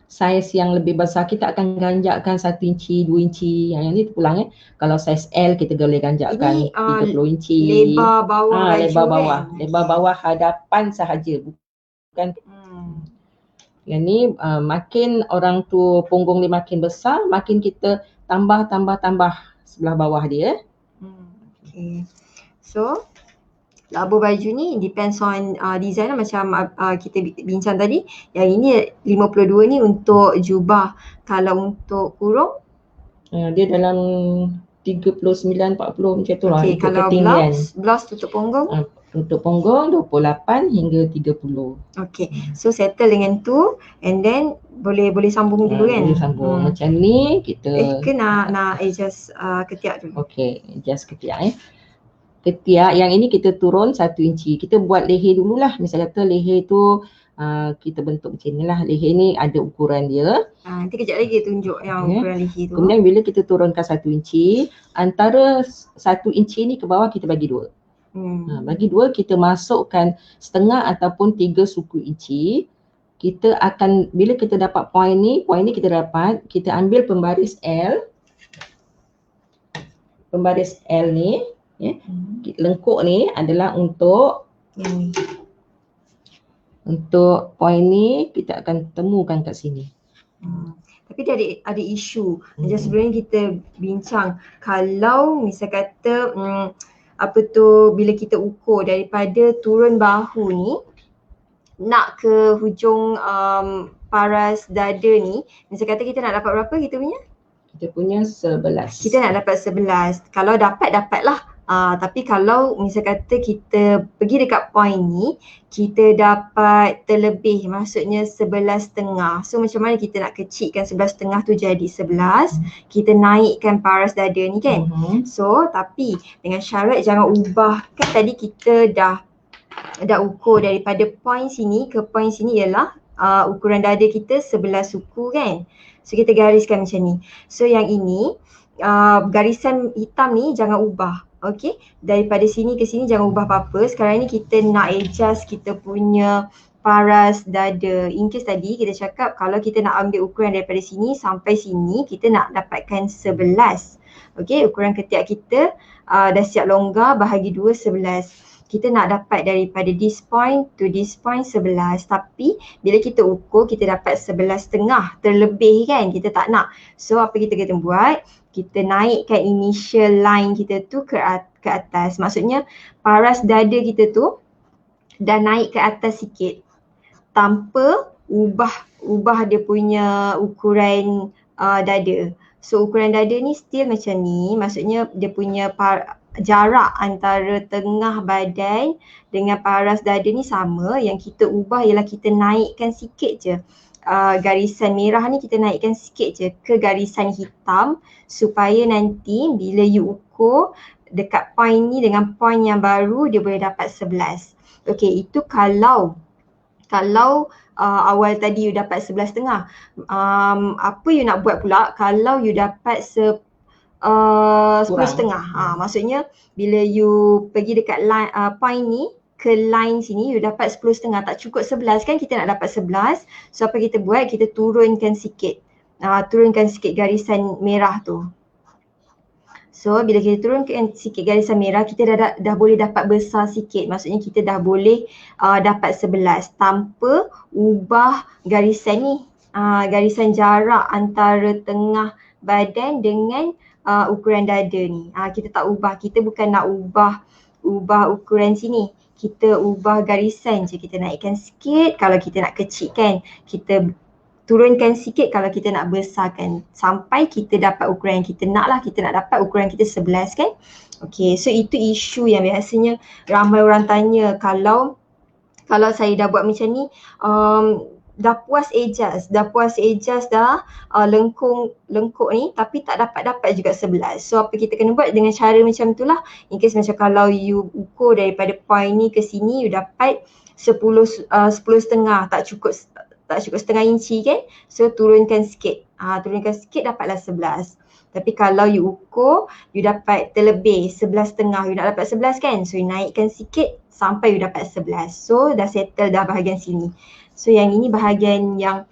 saiz yang lebih besar kita akan ganjakkan 1 inci, 2 inci. Yang ni terpulang Kalau saiz L kita boleh ganjakkan Ini 30 inci. lebar bawah baju lebar bawah. kan? Lebar bawah hadapan sahaja, bukan. Yang ni makin orang tu punggung dia makin besar, makin kita tambah sebelah bawah dia. Okay. So labuh baju ni depends on design lah, macam kita bincang tadi. Yang ini 52 ni untuk jubah. Kalau untuk kurung dia dalam 39-40 macam tu lah. Okay, Ikut kalau ketinggian. blouse tutup punggung? Tutup punggung 28 hingga 30. Okay, so settle dengan tu and then boleh sambung dulu kan? Boleh sambung. Macam ni kita ke nak adjust ketiak dulu? Okay, adjust ketiak Ketiak yang ini kita turun 1 inci. Kita buat leher dululah. Misal kata leher tu kita bentuk macam ni lah. Leher ni ada ukuran dia. Nanti kejap lagi tunjuk yang ukuran leher tu. Kemudian bila kita turunkan 1 inci, antara 1 inci ni ke bawah kita bagi 2. Bagi 2 kita masukkan setengah ataupun 3 suku inci. Kita akan, bila kita dapat point ni kita dapat, kita ambil pembaris L. Pembaris L ni lengkuk ni adalah untuk untuk point ni kita akan temukan kat sini. Tapi dia ada isu. Macam sebelum ni kita bincang, kalau misal kata bila kita ukur daripada turun bahu ni nak ke hujung paras dada ni, misal kata kita nak dapat berapa kita punya? Kita punya 11. Kita nak dapat 11. Kalau dapatlah. Tapi kalau misal kata kita pergi dekat point ni, kita dapat terlebih, maksudnya 11.5. So macam mana kita nak kecilkan 11.5 tu jadi 11, kita naikkan paras dada ni kan. So tapi dengan syarat jangan ubah, kan tadi kita dah ukur daripada point sini ke point sini ialah ukuran dada kita 11 suku kan. So kita gariskan macam ni. So yang ini garisan hitam ni jangan ubah. Okay, daripada sini ke sini jangan ubah apa-apa. Sekarang ni kita nak adjust kita punya paras dada. In case tadi kita cakap kalau kita nak ambil ukuran daripada sini sampai sini, kita nak dapatkan 11. Okay, ukuran ketiak kita dah siap longgar, bahagi 2 11. Kita nak dapat daripada this point to this point 11. Tapi bila kita ukur kita dapat 11.5 terlebih kan, kita tak nak. So apa kita kena buat? Kita naikkan initial line kita tu ke atas. Maksudnya paras dada kita tu dah naik ke atas sikit tanpa ubah dia punya ukuran dada. So ukuran dada ni still macam ni. Maksudnya dia punya jarak antara tengah badan dengan paras dada ni sama. Yang kita ubah ialah kita naikkan sikit je. Garisan merah ni kita naikkan sikit je ke garisan hitam supaya nanti bila you ukur dekat point ni dengan point yang baru dia boleh dapat 11. Okay, itu kalau awal tadi you dapat 11.5. Apa you nak buat pula kalau you dapat 10.5. Maksudnya bila you pergi dekat line, point ni ke line sini you dapat 10.5, tak cukup 11 kan, kita nak dapat 11. So apa kita buat? Kita turunkan sikit. Turunkan sikit garisan merah tu. So bila kita turunkan sikit garisan merah, kita dah boleh dapat besar sikit. Maksudnya kita dah boleh dapat 11 tanpa ubah garisan ni. Garisan jarak antara tengah badan dengan ukuran dada ni. Kita tak ubah. Kita bukan nak ubah ukuran sini. Kita ubah garisan je. Kita naikkan sikit kalau kita nak kecilkan. Kita turunkan sikit kalau kita nak besarkan. Sampai kita dapat ukuran yang kita nak lah. Kita nak dapat ukuran kita 11 kan. Okay, so itu isu yang biasanya ramai orang tanya. Kalau saya dah buat macam ni, dah puas adjust dah lengkuk ni tapi tak dapat juga 11. So apa kita kena buat dengan cara macam tu lah. In case macam kalau you ukur daripada point ni ke sini you dapat 10 setengah, tak cukup setengah inci kan. So turunkan sikit. Dapatlah 11. Tapi kalau you ukur, you dapat terlebih 11.5, you nak dapat 11 kan. So you naikkan sikit sampai you dapat 11. So dah settle dah bahagian sini. So yang ini bahagian yang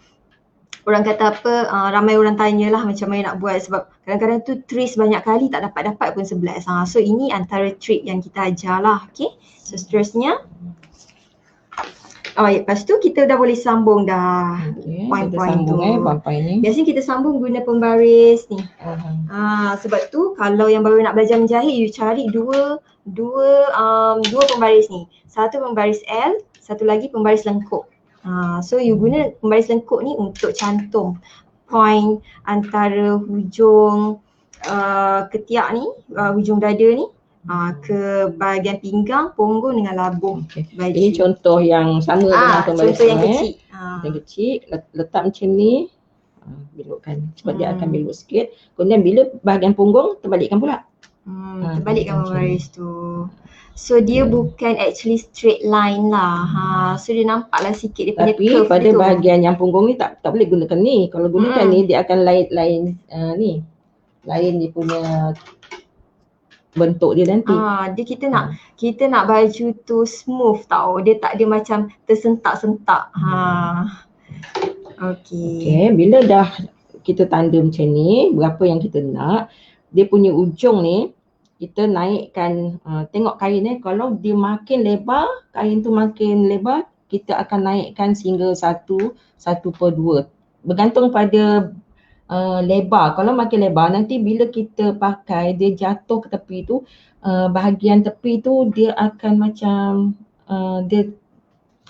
orang kata apa, ramai orang tanyalah macam mana nak buat sebab kadang-kadang tu trace banyak kali tak dapat pun 11. So ini antara trik yang kita ajar lah. Okay. So seterusnya. Lepas tu kita dah boleh sambung dah point-point tu. Biasanya kita sambung guna pembaris ni. Sebab tu kalau yang baru nak belajar menjahit, you cari dua pembaris ni. Satu pembaris L, satu lagi pembaris lengkuk. So you guna pembaris lengkuk ni untuk cantum point antara hujung ketiak ni, hujung dada ni, ke bahagian pinggang, punggung dengan labung. Baju. Ini contoh yang sama dengan pembaris contoh yang kecil. Yang kecil, letak macam ni, belokkan sebab dia akan belok sikit. Kemudian bila bahagian punggung, terbalikkan pula. Terbalikkan pembaris tu. So dia bukan actually straight line lah. So dia nampaklah sikit dia punya curve. Tapi pada bahagian yang punggung ni tak boleh gunakan ni. Kalau gunakan ni dia akan lain dia punya bentuk dia nanti. Dia kita nak baju tu smooth tau. Dia tak dia macam tersentak-sentak. Okay, bila dah kita tanda macam ni, berapa yang kita nak, dia punya ujung ni kita naikkan, tengok kain kalau dia makin lebar, kain tu makin lebar, kita akan naikkan sehingga 1/2. Bergantung pada lebar. Kalau makin lebar, nanti bila kita pakai dia jatuh ke tepi tu, bahagian tepi tu dia akan macam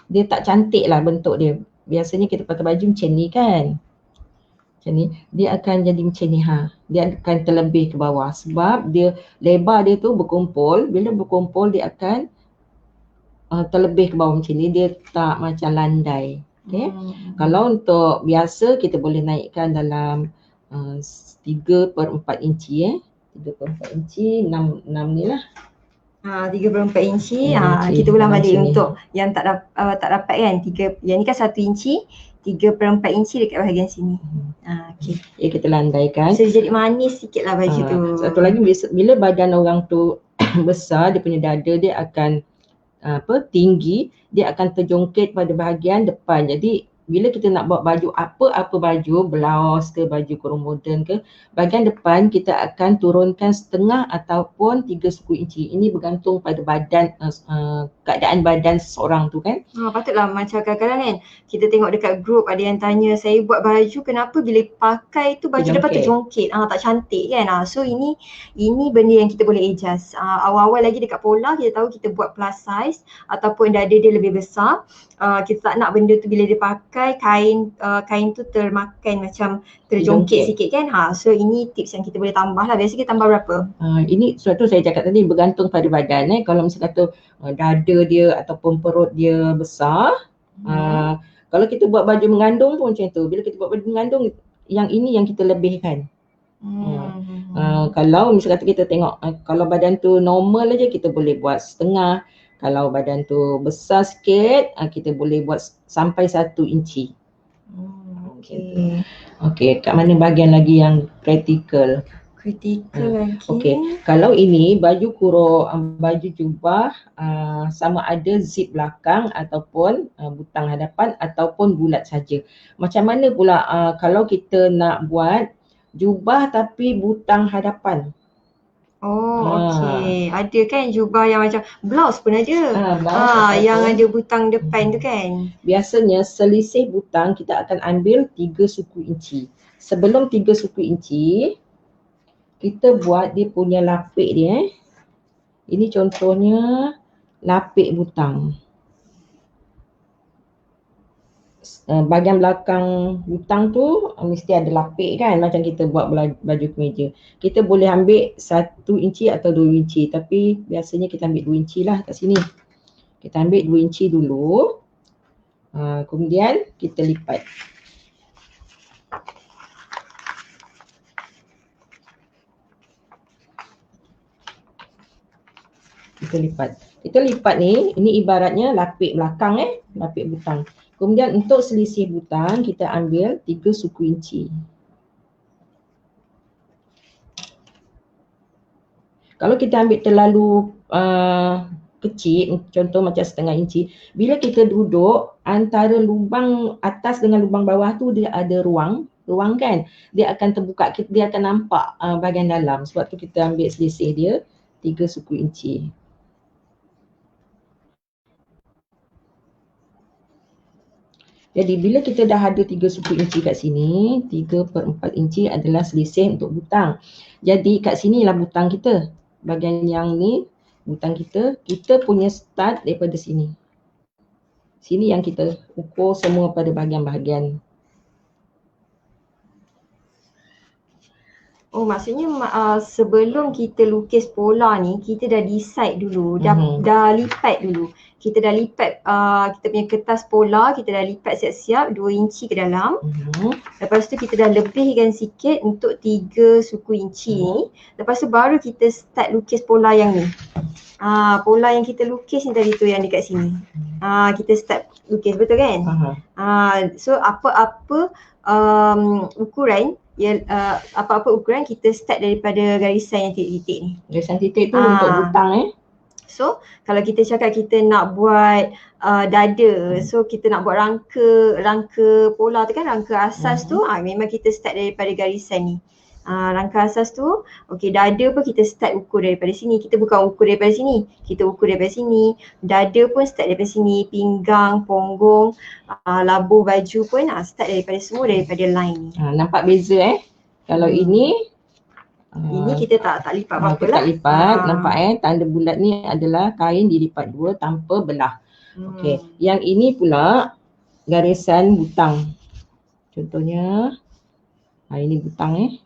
dia tak cantik lah bentuk dia. Biasanya kita pakai baju macam ni kan, macam ni, dia akan jadi macam ni. Dia akan terlebih ke bawah sebab dia lebar dia tu berkumpul. Bila berkumpul dia akan terlebih ke bawah macam ni, dia tak macam landai. Okay. Kalau untuk biasa kita boleh naikkan dalam 3/4 inci 3/4 inci, 6 ni lah. 3/4 inci, kita ulang balik sini. Untuk yang tak dapat kan, yang ni kan 1 inci, 3/4 inci dekat bahagian sini. Okay. Kita landaikan. So jadi manis sikit lah baju tu. Satu lagi, bila badan orang tu besar, dia punya dada dia akan tinggi, dia akan terjongkit pada bahagian depan. Jadi bila kita nak buat baju apa baju, blouse ke, baju kurung moden ke, bahagian depan kita akan turunkan 1/2 ataupun 3 inci. Ini bergantung pada badan, keadaan badan seseorang tu kan. Patutlah macam kadang-kadang kan kita tengok dekat group ada yang tanya, saya buat baju kenapa bila pakai tu baju depan terjongkit, tak cantik kan. So ini benda yang kita boleh adjust. Awal-awal lagi dekat pola kita tahu kita buat plus size ataupun dada dia lebih besar. Kita tak nak benda tu bila dia pakai kain tu termakan macam terjongkit sikit kan. So ini tips yang kita boleh tambah lah. Biasa kita tambah berapa? Ini suatu saya cakap tadi bergantung pada badan. Kalau misalnya kata dada dia ataupun perut dia besar, kalau kita buat baju mengandung pun macam tu. Bila kita buat baju mengandung, yang ini yang kita lebihkan. Kalau misalnya kata kita tengok, kalau badan tu normal aja kita boleh buat 1/2. Kalau badan tu besar sikit, kita boleh buat sampai 1 inci. Okey, kat mana bahagian lagi yang kritikal? Okey, kalau ini baju kurung, baju jubah, sama ada zip belakang ataupun butang hadapan ataupun bulat saja. Macam mana pula kalau kita nak buat jubah tapi butang hadapan? Okey. Ada kan jubah yang macam blouse pun ada. Yang ada butang depan tu kan. Biasanya selisih butang kita akan ambil 3 suku inci. Sebelum 3 suku inci, kita buat dia punya lapik dia. Ini contohnya lapik butang. Bahagian belakang butang tu mesti ada lapik kan, macam kita buat baju kemeja. Kita boleh ambil 1 inci atau 2 inci, tapi biasanya kita ambil 2 inci lah kat sini. Kita ambil 2 inci dulu. Kemudian kita lipat. Kita lipat ni, ini ibaratnya lapik belakang lapik butang. Kemudian untuk selisih butang kita ambil 3 suku inci. Kalau kita ambil terlalu kecil, contoh macam setengah inci, bila kita duduk antara lubang atas dengan lubang bawah tu dia ada ruang kan, dia akan terbuka, dia akan nampak bahagian dalam. Sebab tu kita ambil selisih dia 3 suku inci. Jadi bila kita dah ada 3 suku inci kat sini, 3/4 inci adalah selisih untuk butang. Jadi kat sinilah butang kita. Bahagian yang ni butang kita punya start daripada sini. Sini yang kita ukur semua pada bahagian-bahagian. Oh, maksudnya sebelum kita lukis pola ni, kita dah decide dulu, dah lipat dulu. Kita dah lipat kita punya kertas pola, kita dah lipat siap-siap 2 inci ke dalam. Lepas tu kita dah lebihkan sikit untuk 3 suku inci ni. Lepas tu baru kita start lukis pola yang ni. Pola yang kita lukis ni tadi tu yang dekat sini. Kita start lukis, betul kan? So apa-apa ukuran, apa-apa ukuran kita start daripada garisan yang titik-titik ni. Garisan titik tu untuk butang So kalau kita cakap kita nak buat dada, so kita nak buat rangka pola tu kan, rangka asas tu memang kita start daripada garisan ni. Rangka asas tu, okey, dada pun kita start ukur daripada sini. Kita bukan ukur daripada sini, kita ukur daripada sini. Dada pun start daripada sini, pinggang, punggung, labuh baju pun start daripada semua daripada line ni. Nampak beza Kalau ini kita tak lipat apa-apa lah. Tak lipat, nampak tanda bulat ni adalah kain dilipat 2 tanpa belah. Okey, yang ini pula garisan butang. Contohnya ini butang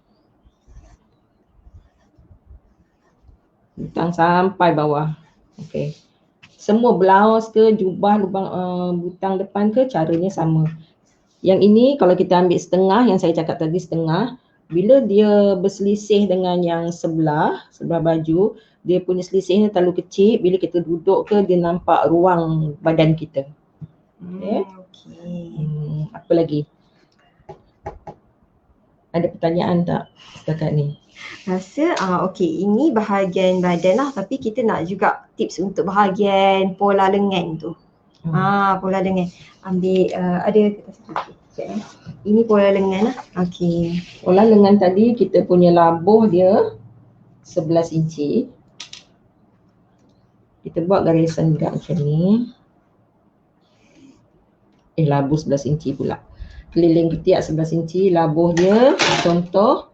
butang sampai bawah. Okey. Semua blouse ke, jubah, lubang butang depan ke, caranya sama. Yang ini kalau kita ambil setengah, yang saya cakap tadi setengah, bila dia berselisih dengan yang sebelah baju, dia punya selisihnya terlalu kecil. Bila kita duduk ke, dia nampak ruang badan kita. Okay. Apa lagi? Ada pertanyaan tak setakat ni? Rasa okey, ini bahagian badan lah, tapi kita nak juga tips untuk bahagian pola lengan tu. Pola lengan. Ambil ada kertas sikit. Ini pola lengan lah. Okey. Pola lengan tadi kita punya labuh dia 11 inci. Kita buat garisan juga macam ni. Labuh 11 inci pula. Keliling ketiak 11 inci, labuh dia contoh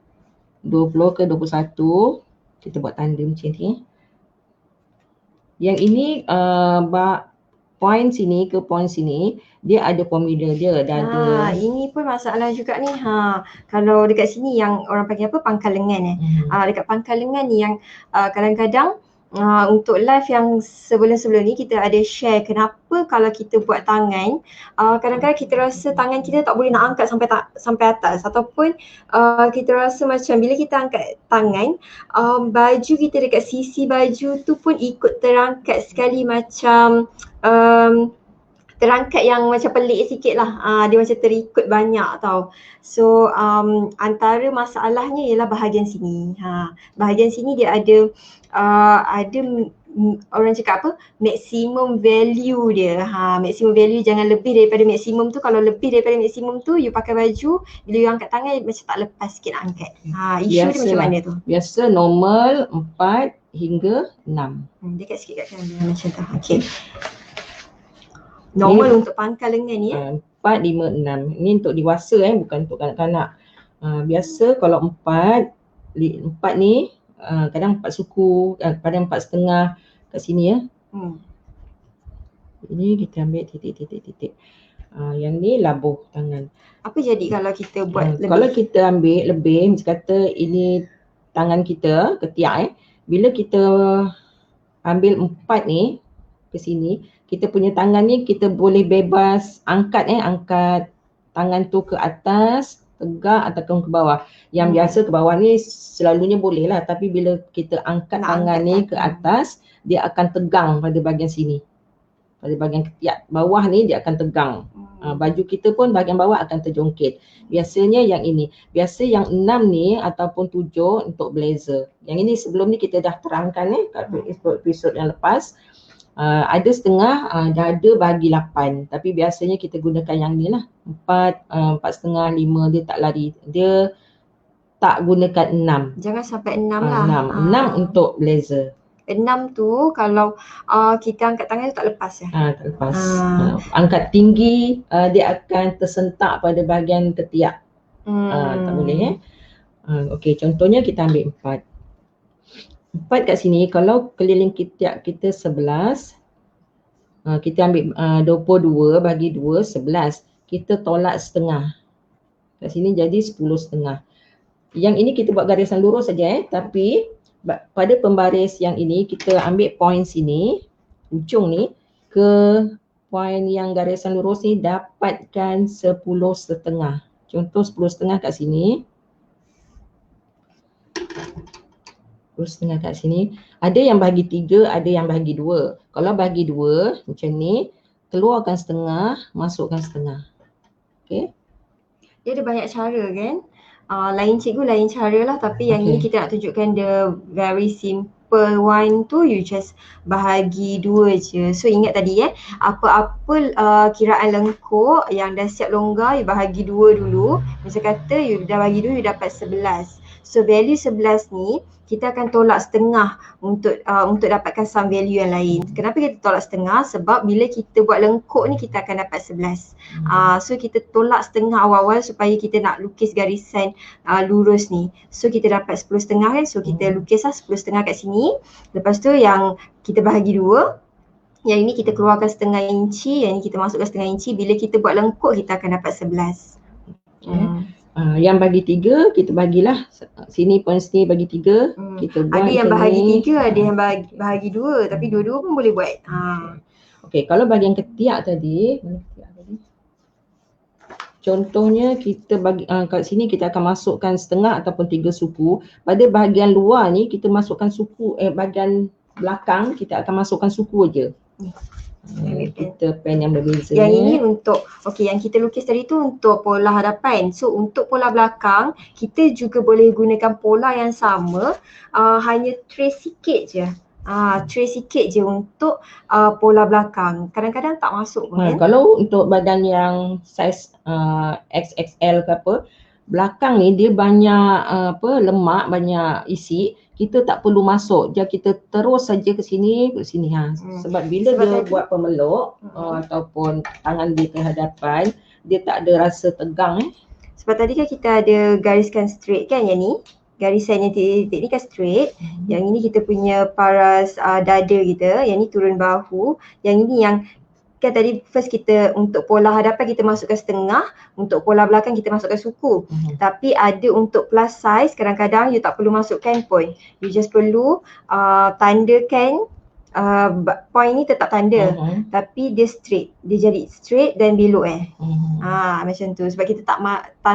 20 ke 21. Kita buat tanda macam ni. Yang ini point sini ke point sini, dia ada formula dia, dada. Ini pun masalah juga ni. Kalau dekat sini yang orang panggil apa, pangkal lengan dekat pangkal lengan ni yang kadang-kadang untuk live yang sebelum-sebelum ni kita ada share kenapa kalau kita buat tangan, kadang-kadang kita rasa tangan kita tak boleh nak angkat sampai atas, ataupun kita rasa macam bila kita angkat tangan, baju kita dekat sisi baju tu pun ikut terangkat sekali, macam terangkat yang macam pelik sikit lah. Dia macam terikut banyak tau. So antara masalahnya ialah bahagian sini. Bahagian sini dia ada orang cakap apa, maximum value dia. Maximum value jangan lebih daripada maksimum tu. Kalau lebih daripada maksimum tu, you pakai baju, bila you angkat tangan macam tak lepas sikit nak angkat. Isu dia macam mana tu? Biasa normal 4 hingga 6. Dekat sikit kat kanan macam tu. Okay. Normal ini, untuk pangkal lengan ni 4, 5, 6. Ini untuk dewasa bukan untuk kanak-kanak. Biasa kalau 4 ni kadang 4 suku, kadang 4,5 kat sini Ini kita ambil titik-titik. Yang ni labuh tangan. Apa jadi kalau kita buat lebih? Kalau kita ambil lebih, macam kata ini tangan kita, ketiak bila kita ambil 4 ni, ke sini, kita punya tangan ni kita boleh bebas angkat angkat tangan tu ke atas, tegak ataupun ke bawah. Yang biasa ke bawah ni selalunya boleh lah, tapi bila kita angkat tangan ni ke atas, dia akan tegang pada bahagian sini. Pada bahagian ketiak bawah ni dia akan tegang. Baju kita pun bahagian bawah akan terjongkit. Biasanya yang ini. Biasa yang 6 ni ataupun 7 untuk blazer. Yang ini sebelum ni kita dah terangkan kat episod yang lepas. Ada setengah dada bagi 8, tapi biasanya kita gunakan yang ni lah 4, 4.5, 5, dia tak lari, dia tak gunakan 6. Jangan sampai 6 lah. 6 untuk blazer. 6 tu kalau kita angkat tangan tu tak lepas ya? Tak lepas. Angkat tinggi dia akan tersentak pada bahagian ketiak. Tak boleh Okey, contohnya kita ambil 4 kat sini. Kalau keliling ketiak kita 11, kita ambil 22 bagi 2, 11. Kita tolak setengah. Kat sini jadi 10.5. Yang ini kita buat garisan lurus saja tapi pada pembaris yang ini kita ambil point sini, ujung ni ke point yang garisan lurus ni, dapatkan 10.5. Contoh 10.5 kat sini. 10.5 kat sini. Ada yang bagi 3, ada yang bagi 2. Kalau bagi 2 macam ni, keluarkan setengah, masukkan setengah. Okey. Dia ada banyak cara kan? Lain cikgu lain cara lah, tapi yang ini kita nak tunjukkan the very simple one tu, you just bahagi 2 je. So ingat tadi apa-apa kiraan lengkuk yang dah siap longgar, you bahagi 2 dulu. Misal kata you dah bagi 2, you dapat 11. So value 11 ni kita akan tolak setengah untuk dapatkan some value yang lain. Kenapa kita tolak setengah? Sebab bila kita buat lengkuk ni kita akan dapat 11. So kita tolak setengah awal-awal supaya kita nak lukis garisan lurus ni. So kita dapat 10.5 kan. So kita lukislah 10.5 kat sini. Lepas tu yang kita bahagi 2. Yang ini kita keluarkan setengah inci, yang ini kita masukkan setengah inci. Bila kita buat lengkuk kita akan dapat 11. Yang bagi 3 kita bagilah sini pun sini bagi 3. Kita buat ada yang bahagi 3, ada yang bahagi 2, tapi dua-dua pun boleh buat. Okey, kalau bahagian ketiak tadi, contohnya kita bagi kat sini kita akan masukkan setengah ataupun 3 suku. Pada bahagian luar ni kita masukkan suku, bahagian belakang kita akan masukkan suku aja. Kita pen yang berbeza. Yang ini untuk, yang kita lukis tadi tu untuk pola hadapan. So untuk pola belakang, kita juga boleh gunakan pola yang sama, hanya trace sikit je. Trace sikit je untuk pola belakang. Kadang-kadang tak masuk pun kan. Kalau untuk badan yang size XXL ke apa, belakang ni dia banyak lemak, banyak isi. Kita tak perlu masuk, kita terus saja ke sini Sebab bila dia buat pemeluk ataupun tangan dia ke hadapan, dia tak ada rasa tegang Sebab tadi kan kita ada gariskan straight kan yang ni. Garisan yang titik-titik ni kan straight. Yang ini kita punya paras dada kita, yang ni turun bahu. Yang ini yang kan tadi first kita untuk pola hadapan kita masukkan setengah, untuk pola belakang kita masukkan suku. Tapi ada untuk plus size, kadang-kadang you tak perlu masukkan point. You just perlu tandakan point ni tetap tanda, tapi dia straight. Dia jadi straight dan belok macam tu. Sebab kita tak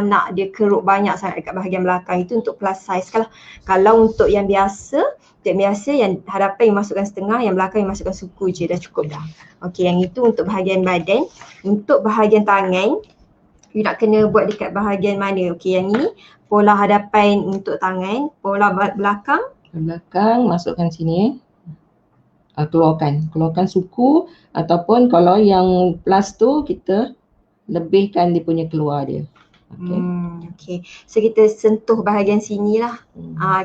nak dia keruk banyak sangat dekat bahagian belakang. Itu untuk plus size. Kalau untuk yang biasa yang hadapan yang masukkan setengah, yang belakang yang masukkan suku je, dah cukup dah. Okey, yang itu untuk bahagian badan. Untuk bahagian tangan, you nak kena buat dekat bahagian mana? Okey, yang ini pola hadapan untuk tangan, pola belakang. Belakang masukkan sini. Keluarkan suku, ataupun kalau yang plus tu kita lebihkan dia punya keluar dia. Okay. So kita sentuh bahagian sini lah.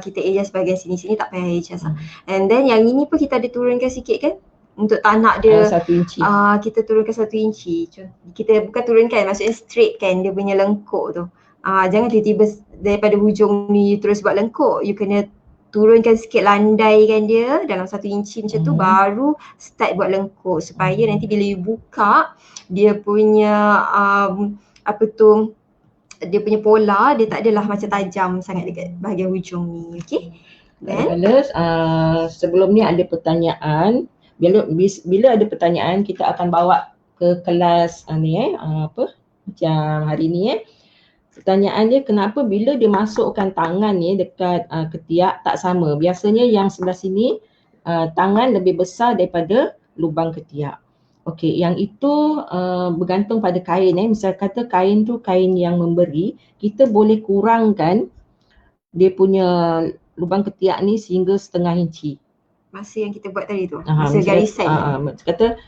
Kita adjust bahagian sini tak payah adjust lah. And then yang ini pun kita ada turunkan sikit kan, untuk tak nak dia 1 inci. Kita turunkan 1 inci. Kita bukan turunkan, maksudnya straight kan dia punya lengkuk tu. Jangan tiba-tiba daripada hujung ni terus buat lengkuk. You kena turunkan sikit, landaikan dia dalam 1 inci macam tu, baru start buat lengkuk. Supaya nanti bila you buka, dia punya dia punya pola, dia tak adalah macam tajam sangat dekat bahagian hujung ni. Okay. Sebelum ni ada pertanyaan, Bila ada pertanyaan, kita akan bawa ke kelas macam hari ni pertanyaan dia, kenapa bila dia masukkan tangan ni dekat ketiak tak sama. Biasanya yang sebelah sini tangan lebih besar daripada lubang ketiak. Okey, yang itu bergantung pada kain. Misal kata kain tu kain yang memberi, kita boleh kurangkan dia punya lubang ketiak ni sehingga 1/2 inci. Masa yang kita buat tadi tu, masa garisan kata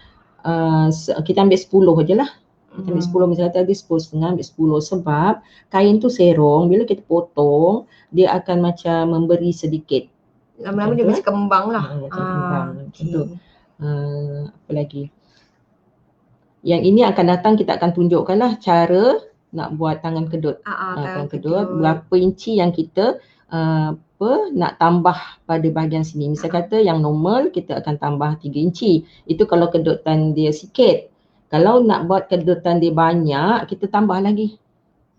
kita ambil 10 je lah. Kita ambil 10, misalnya tadi 10.5, ambil 10 sebab kain tu serong, bila kita potong dia akan macam memberi sedikit. Lama-lama dia macam kembang lah. Macam kembang. Macam tu. Apa lagi? Yang ini akan datang, kita akan tunjukkan lah cara nak buat tangan kedut. Tangan kedut, berapa inci yang kita nak tambah pada bahagian sini. Misal kata yang normal kita akan tambah 3 inci. Itu kalau kedutan dia sikit. Kalau nak buat kedutan dia banyak, kita tambah lagi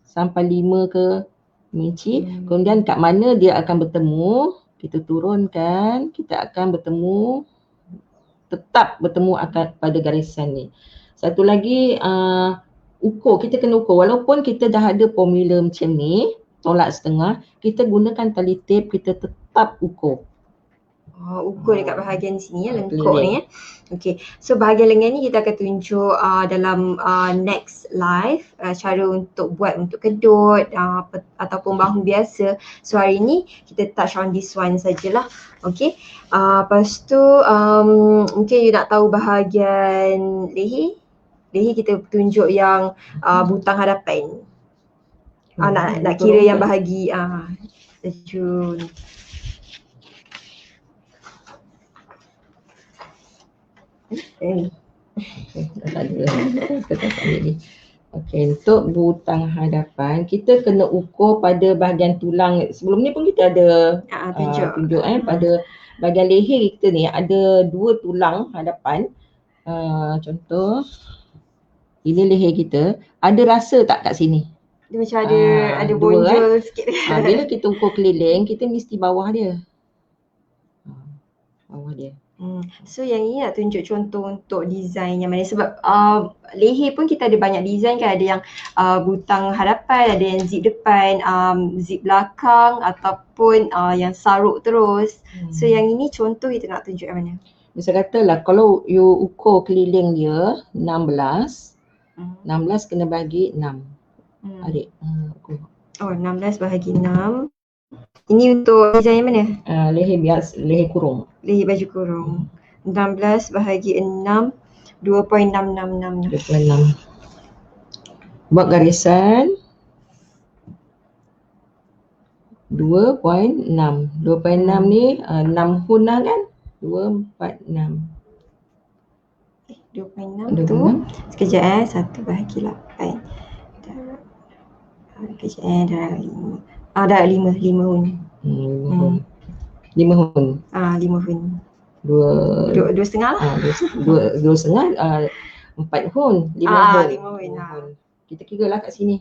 sampai 5 ke 5 inci. Kemudian kat mana dia akan bertemu, kita turunkan, kita akan bertemu, tetap bertemu akan pada garisan ni. Satu lagi, ukur, kita kena ukur. Walaupun kita dah ada formula macam ni, tolak setengah, kita gunakan tali tape, kita tetap ukur. Ukur dekat bahagian sini lengkuk ni Okay, so bahagian lengan ni kita akan tunjuk dalam next live cara untuk buat untuk kedut ataupun bahu biasa. So hari ni kita touch on this one sajalah. Okay, lepas tu mungkin you nak tahu bahagian leher. Leher kita tunjuk yang butang hadapan. Nak kira yang bahagi Jun. Okey, untuk butang hadapan kita kena ukur pada bahagian tulang. Sebelum ni pun kita ada tunjuk pada bahagian leher kita ni ada 2 tulang hadapan. Contoh ini leher kita, ada rasa tak kat sini? Dia macam ada bonjol sikit. Bila kita ukur keliling, kita mesti bawah dia. Bawah dia. So yang ini nak tunjuk contoh untuk design yang mana, sebab leher pun kita ada banyak design kan, ada yang butang hadapan, ada yang zip depan, zip belakang ataupun yang saruk terus. So yang ini contoh kita nak tunjuk yang mana? Misal katalah kalau you ukur keliling dia 16, 16 kena bagi 6. Adik. 16 bahagi 6. Ini untuk design yang mana? Leher biasa, leher kurung. Leher baju kurung. 16 bahagi 6, 2.666. 2.6. Buat garisan 2.6. 2.6 ni 6 hun lah kan? 246. 2.6 tu sekejap 1 bahagi 8. Sekejap dah 5. Dah 5 hun. 5 hun. 5 hun. 2.5 lah. 2.5 4 hun. 5 hun. 5 hun. Kita kira lah kat sini.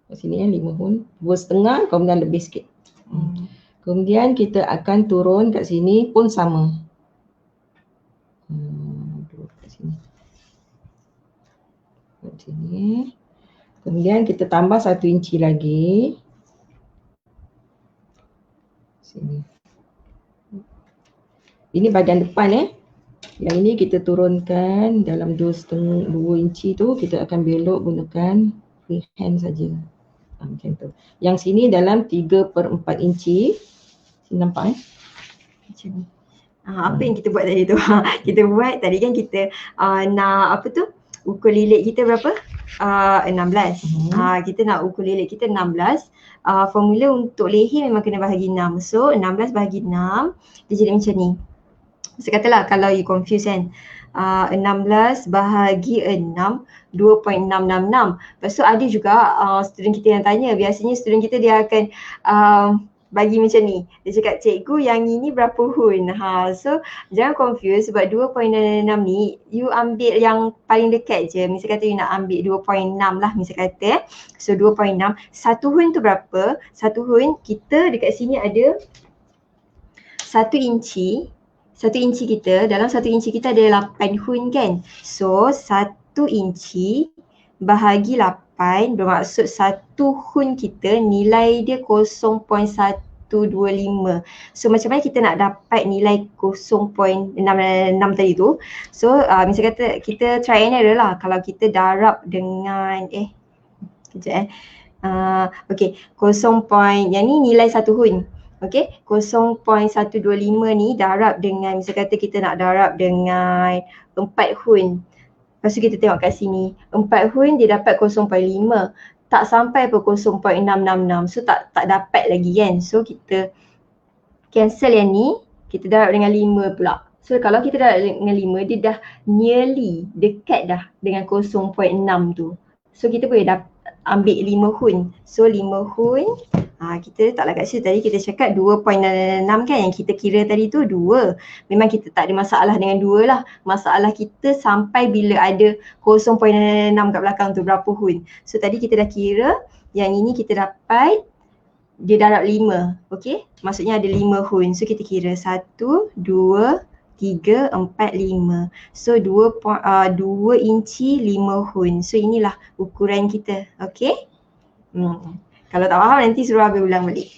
Kat sini 5 hun. 2.5 kemudian lebih sikit. Kemudian kita akan turun kat sini pun sama. Kat sini. Kat sini. Kemudian kita tambah 1 inci lagi. Sini. Ini bahagian depan Yang ini kita turunkan dalam 2 inci tu, kita akan belok gunakan freehand saja. Macam tu. Yang sini dalam 3/4 inci. Nampak macam ni. Apa yang kita buat tadi tu? Kita buat tadi kan kita nak ukur lilit kita berapa? 16. Kita nak ukur lilit kita 16. Formula untuk leher memang kena bahagi 6. So 16 bahagi 6 dia jadi macam ni. So katalah kalau you confuse kan, 16 bahagi 6 2.666. Lepas tu ada juga student kita yang tanya, biasanya student kita dia akan bagi macam ni. Dia cakap, cikgu yang ini berapa hun? So jangan confuse sebab 2.6 ni you ambil yang paling dekat je. Misal kata you nak ambil 2.6 lah misal kata. So 2.6, 1 hun tu berapa? 1 hun kita dekat sini ada 1 inci kita, dalam 1 inci kita ada 8 hun kan. So 1 inci bahagi 8 bermaksud 1 hun kita nilai dia 0.125. So macam mana kita nak dapat nilai 0.66 tadi tu. So misal kata kita try and error lah. Kalau kita darab dengan kejap okay, 0. Yang ni nilai 1 hun. Okay, 0.125 ni darab dengan, misal kata kita nak darab dengan 4 hun. Lepas tu kita tengok kat sini, 4 hun dia dapat 0.5. Tak sampai pun 0.666. So tak dapat lagi kan. So kita cancel yang ni, kita darab dengan 5 pula. So kalau kita darab dengan 5, dia dah nearly dekat dah dengan 0.6 tu. So kita boleh ambil 5 hun. So 5 hun, kita letaklah kat situ. Tadi kita cakap 2.6 kan, yang kita kira tadi tu 2. Memang kita tak ada masalah dengan 2 lah. Masalah kita sampai bila ada 0.6 kat belakang tu, berapa hun. So tadi kita dah kira, yang ini kita dapat dia darab 5. Okay, maksudnya ada 5 hun. So kita kira 1, 2, 3, 4, 5. So 2 inci 5 hun. So inilah ukuran kita. Okay. Kalau tak faham nanti suruh Habib ulang balik.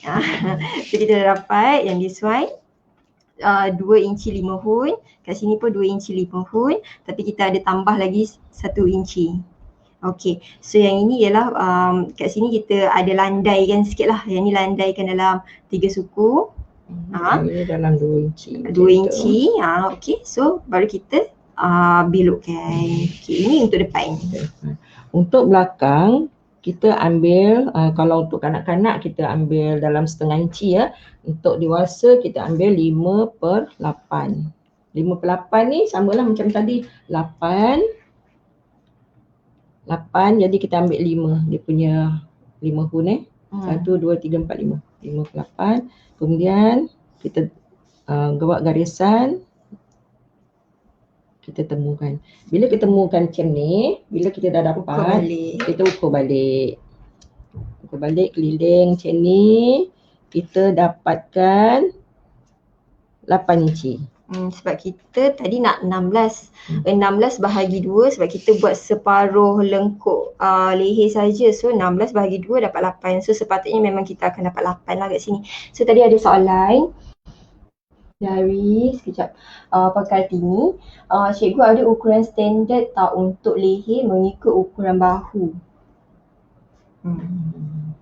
So kita dah dapat yang this one 2 inci 5 hun. Kat sini pun 2 inci 5 hun. Tapi kita ada tambah lagi 1 inci. Okay, so yang ini ialah kat sini kita ada landaikan sikit lah. Yang ni landaikan dalam 3 suku. Ini dalam 2 inci. 2 inci. Okay, so baru kita belokkan. Okay, ini untuk depan. Untuk belakang kita ambil, kalau untuk kanak-kanak kita ambil dalam setengah inci ya. Untuk dewasa kita ambil 5/8. 5/8 ni samalah macam tadi. 8, jadi kita ambil 5. Dia punya 5 hun 1, 2, 3, 4, 5. 5/8. Kemudian kita buat garisan. Kita temukan. Bila kita temukan macam ni, bila kita dah dapat, kita ukur balik. Ukur balik keliling macam ni, kita dapatkan 8 inci. Sebab kita tadi nak 16. 16 bahagi 2 sebab kita buat separuh lengkuk leher saja. So 16 bahagi 2 dapat 8. So sepatutnya memang kita akan dapat 8 lah kat sini. So tadi ada soalan dari sekejap Pak Kartini. Cikgu ada ukuran standard tak untuk leher mengikut ukuran bahu?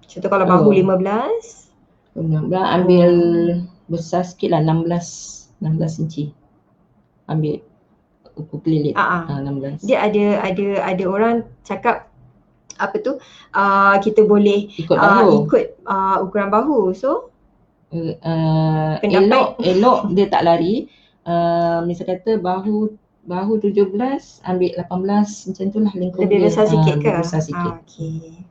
Contoh kalau bahu 15. Ambil besar sikit lah, 16 inci. Ambil ukur kelilit. 16. Dia ada orang cakap apa tu, kita boleh ikut ukuran bahu. So elok dia tak lari. Misal kata bahu 17 ambil 18 macam tu lah lingkup lebih besar sikit ke? Besar sikit. Okay.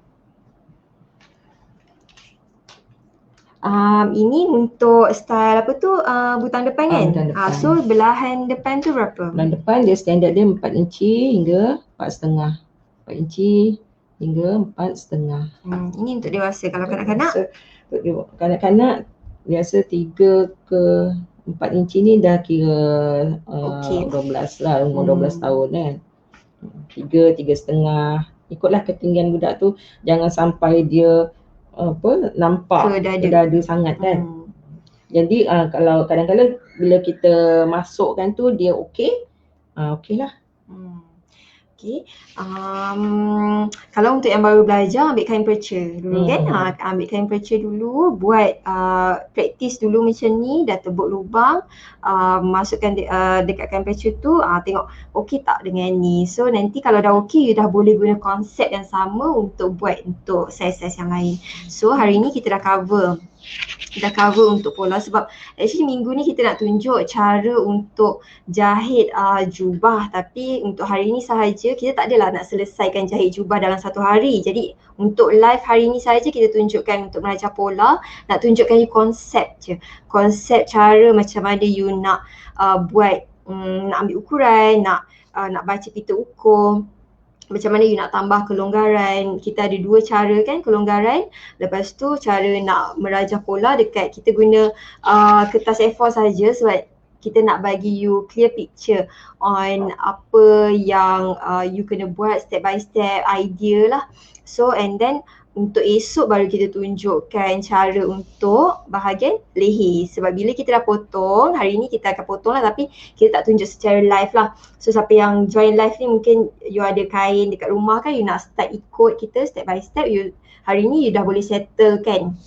Ini untuk style apa tu, butang depan kan? Butang depan. So belahan depan tu berapa? Belahan depan dia standard dia 4 inci hingga 4,5. 4 inci hingga 4,5. Ini untuk dewasa. Kalau kanak-kanak? Untuk kanak-kanak biasa 3 ke 4 inci ni dah kira 12 lah, umur 12 tahun kan. 3,5. Ikutlah ketinggian budak tu, jangan sampai dia nampak dada sangat kan. Jadi kalau kadang-kadang bila kita masukkan tu dia okey, okey lah. Okay. Kalau untuk yang baru belajar, ambil kain perca dulu kan. Ambil kain perca dulu, buat praktis dulu macam ni, dah tebuk lubang, masukkan dekat kain perca tu, tengok okey tak dengan ni. So nanti kalau dah okey, you dah boleh guna konsep yang sama untuk buat untuk saiz-saiz yang lain. So hari ni kita dah cover untuk pola, sebab actually minggu ni kita nak tunjuk cara untuk jahit jubah, tapi untuk hari ni sahaja kita tak adalah nak selesaikan jahit jubah dalam satu hari. Jadi untuk live hari ni sahaja kita tunjukkan untuk belajar pola, nak tunjukkan you konsep je. Konsep cara macam mana you nak buat, nak ambil ukuran, nak baca pita ukur. macam mana you nak tambah kelonggaran. Kita ada dua cara kan kelonggaran. Lepas tu cara nak merajah pola dekat kita guna kertas A4 saja sebab kita nak bagi you clear picture on apa yang you kena buat step by step, idea lah. So and then untuk esok baru kita tunjukkan cara untuk bahagian leher. Sebab bila kita dah potong, hari ni kita akan potong lah tapi kita tak tunjuk secara live lah. So siapa yang join live ni mungkin you ada kain dekat rumah kan, you nak start ikut kita step by step, you hari ni you dah boleh settle kan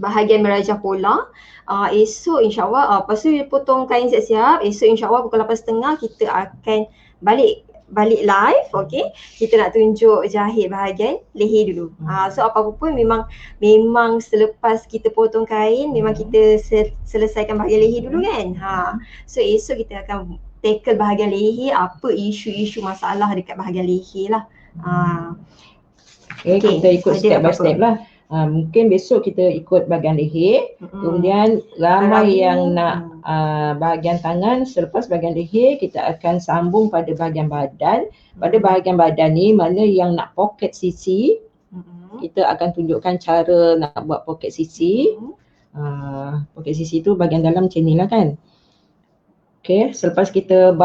bahagian merajah pola. Esok insyaAllah, lepas tu you potong kain siap-siap, esok insyaAllah pukul 8.30 kita akan balik live, okay. Kita nak tunjuk jahit bahagian leher dulu. So apa-apa pun memang selepas kita potong kain, memang kita selesaikan bahagian leher dulu kan. So esok kita akan tackle bahagian leher, apa isu-isu masalah dekat bahagian leher lah. Okay, kita ikut step by step lah. Mungkin besok kita ikut bahagian leher, kemudian ramai yang nak bahagian tangan. Selepas bahagian leher kita akan sambung pada bahagian badan. Pada bahagian badan ni mana yang nak poket sisi, kita akan tunjukkan cara nak buat poket sisi. Poket sisi tu bahagian dalam macam ni lah kan. Okay, selepas kita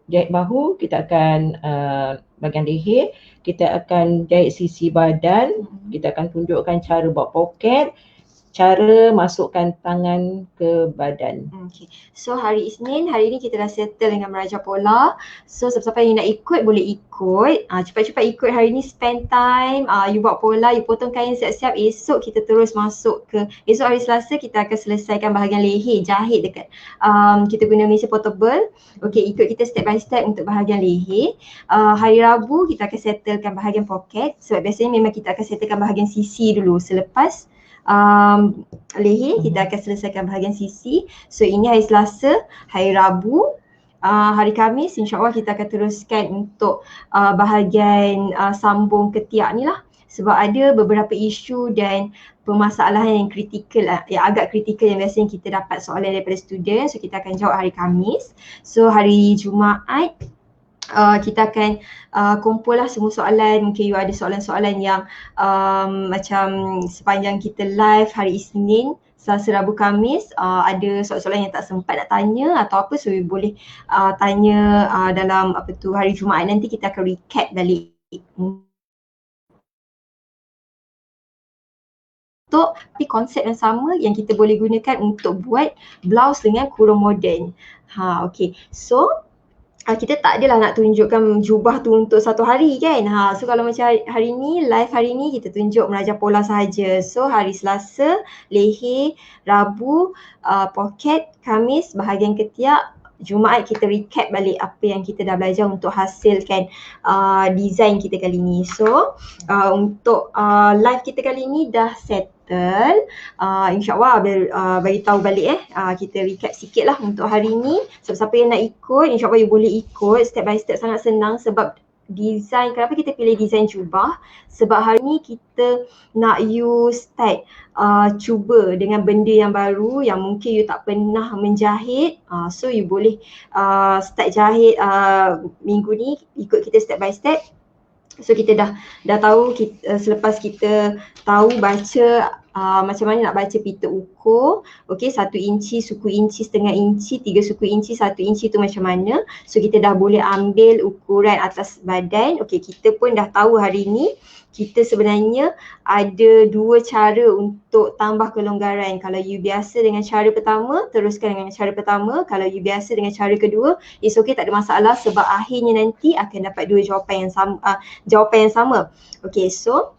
jahit bahu, kita akan bahagian leher, kita akan jahit sisi badan, kita akan tunjukkan cara buat poket, cara masukkan tangan ke badan. Okay. So hari Isnin, hari ni kita dah settle dengan merajah pola. So siapa-siapa yang nak ikut boleh ikut. Cepat-cepat ikut hari ni, spend time. You buat pola, you potong kain siap-siap. Esok kita terus masuk ke, esok hari Selasa kita akan selesaikan bahagian leher, jahit dekat. Kita guna mesin portable. Okay, ikut kita step by step untuk bahagian leher. Hari Rabu kita akan settlekan bahagian poket. Sebab biasanya memang kita akan settlekan bahagian sisi dulu. Selepas leher kita akan selesaikan bahagian sisi. So ini hari Selasa. Hari Rabu, hari Khamis insyaAllah kita akan teruskan untuk bahagian sambung ketiak ni lah. Sebab ada beberapa isu dan permasalahan yang kritikal lah, yang agak kritikal yang biasanya kita dapat soalan daripada student. So kita akan jawab hari Khamis. So hari Jumaat kita akan kumpul lah semua soalan. Mungkin you ada soalan-soalan yang macam sepanjang kita live hari Isnin, Selasa, Rabu, Khamis, ada soalan-soalan yang tak sempat nak tanya atau apa, so you boleh tanya dalam hari Jumaat nanti kita akan recap balik. Tapi konsep yang sama yang kita boleh gunakan untuk buat blouse dengan kurung moden. Okay. So kita tak adalah nak tunjukkan jubah tu untuk satu hari kan. So kalau macam hari ni, live hari ni kita tunjuk merajah pola sahaja. So hari Selasa, leher, Rabu, poket, Khamis, bahagian ketiak, Jumaat kita recap balik apa yang kita dah belajar untuk hasilkan design kita kali ni. So untuk live kita kali ni dah settle. InsyaAllah bagi tahu balik kita recap sikit lah untuk hari ni. Siapa yang nak ikut, insyaAllah you boleh ikut step by step, sangat senang sebab design, kenapa kita pilih design jubah? Sebab hari ni kita nak you start cuba dengan benda yang baru yang mungkin you tak pernah menjahit. So you boleh start jahit minggu ni, ikut kita step by step. So kita dah tahu selepas kita tahu baca macam mana nak baca pita ukur. Okay, 1 inci, suku inci, setengah inci, 3 suku inci, 1 inci tu macam mana. So kita dah boleh ambil ukuran atas badan. Okay, kita pun dah tahu hari ni kita sebenarnya ada dua cara untuk tambah kelonggaran. Kalau you biasa dengan cara pertama, teruskan dengan cara pertama. Kalau you biasa dengan cara kedua, it's okay, tak ada masalah sebab akhirnya nanti akan dapat dua jawapan yang sama. Okay, so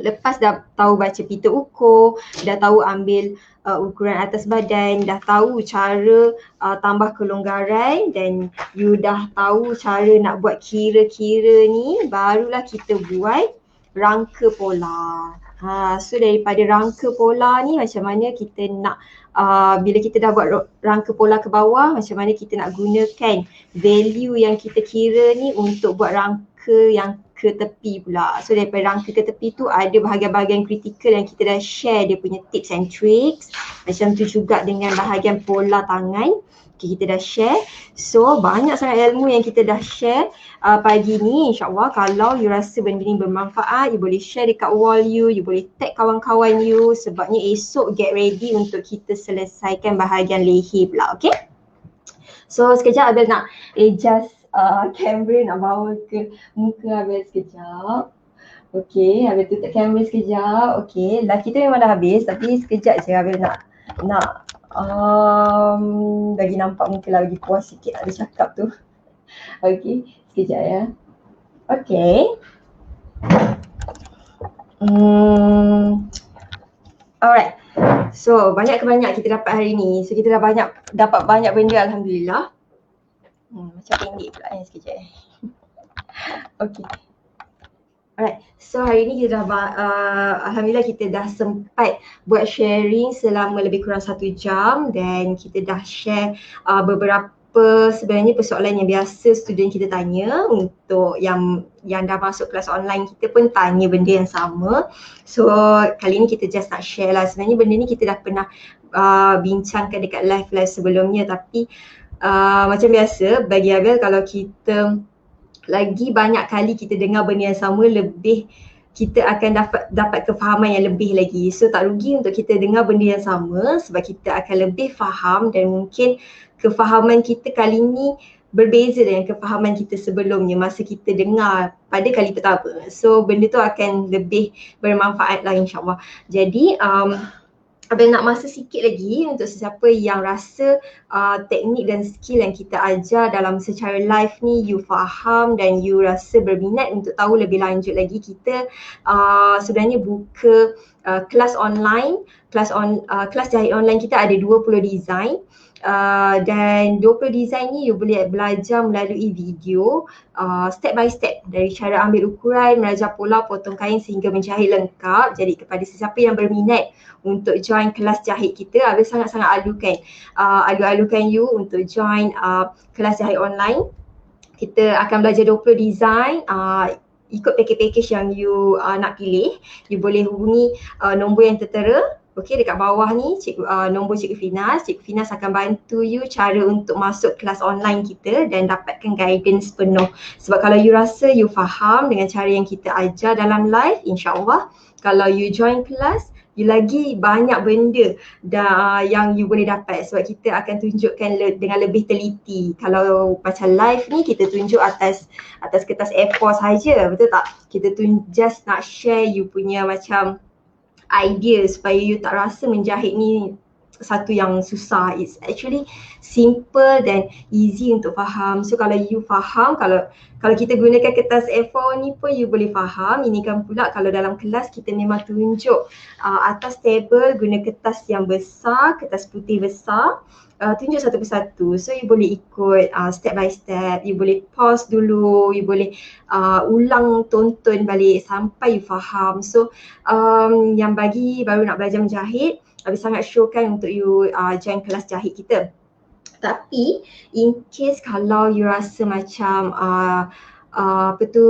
lepas dah tahu baca pita ukur, dah tahu ambil ukuran atas badan, dah tahu cara tambah kelonggaran dan you dah tahu cara nak buat kira-kira ni, barulah kita buat rangka pola. So daripada rangka pola ni macam mana kita nak bila kita dah buat rangka pola ke bawah, macam mana kita nak gunakan value yang kita kira ni untuk buat rangka rangka yang ke tepi pula. So daripada rangka ke tepi tu ada bahagian-bahagian kritikal yang kita dah share dia punya tips and tricks. Macam tu juga dengan bahagian pola tangan. Okay, kita dah share. So banyak sangat ilmu yang kita dah share pagi ni. InsyaAllah kalau you rasa benda ni bermanfaat, you boleh share dekat wall you boleh tag kawan-kawan you. Sebabnya esok get ready untuk kita selesaikan bahagian leher pula. Okay. So sekejap Abel nak adjust kamera, nak bawa ke muka Abel sekejap. Okay, Abel tutup kamera sekejap. Okay, live kita memang dah habis tapi sekejap je Abel nak bagi nampak muka lah, bagi puas sikit ada cakap tu. Okay, sekejap ya. Okay. Alright. So banyak kita dapat hari ni. So kita dah dapat banyak benda alhamdulillah. Macam pendek pula ni sekejap. Okay. Alright, so hari ni kita dah alhamdulillah kita dah sempat buat sharing selama lebih kurang 1 jam dan kita dah share beberapa sebenarnya persoalan yang biasa student kita tanya. Untuk yang dah masuk kelas online kita pun tanya benda yang sama. So kali ni kita just nak share lah. Sebenarnya benda ni kita dah pernah bincangkan dekat live sebelumnya, tapi macam biasa bagi Abel, kalau kita lagi banyak kali kita dengar benda yang sama, lebih kita akan dapat kefahaman yang lebih lagi. So tak rugi untuk kita dengar benda yang sama sebab kita akan lebih faham dan mungkin kefahaman kita kali ni berbeza dengan kefahaman kita sebelumnya masa kita dengar pada kali pertama. So benda tu akan lebih bermanfaat lah insyaAllah. Jadi Abel nak masa sikit lagi untuk sesiapa yang rasa teknik dan skill yang kita ajar dalam secara live ni you faham dan you rasa berminat untuk tahu lebih lanjut lagi. Kita sebenarnya buka kelas online, kelas jahit online kita ada 20 design. Dan 20 design ni you boleh belajar melalui video step by step, dari cara ambil ukuran, belajar pola, potong kain sehingga menjahit lengkap. Jadi kepada sesiapa yang berminat untuk join kelas jahit kita, Abel sangat-sangat alu-alukan you untuk join kelas jahit online. Kita akan belajar 20 design, ikut package yang you nak pilih. You boleh hubungi nombor yang tertera. Okey, dekat bawah ni nombor Cikgu Finas. Cikgu Finas akan bantu you cara untuk masuk kelas online kita dan dapatkan guidance penuh. Sebab kalau you rasa you faham dengan cara yang kita ajar dalam live, insyaAllah kalau you join kelas, you lagi banyak benda yang you boleh dapat sebab kita akan tunjukkan dengan lebih teliti. Kalau macam live ni kita tunjuk atas kertas A4 saja, betul tak? Kita just nak share you punya macam idea supaya you tak rasa menjahit ni satu yang susah. It's actually simple dan easy untuk faham. So kalau you faham, kalau kita gunakan kertas A4 ni pun you boleh faham. Ini kan pula kalau dalam kelas kita memang tunjuk atas table guna kertas yang besar, kertas putih besar. Tunjuk satu persatu. So you boleh ikut step by step, you boleh pause dulu, you boleh ulang tonton balik sampai you faham. So yang bagi baru nak belajar menjahit, Abel sangat syorkan untuk you join kelas jahit kita. Tapi in case kalau you rasa macam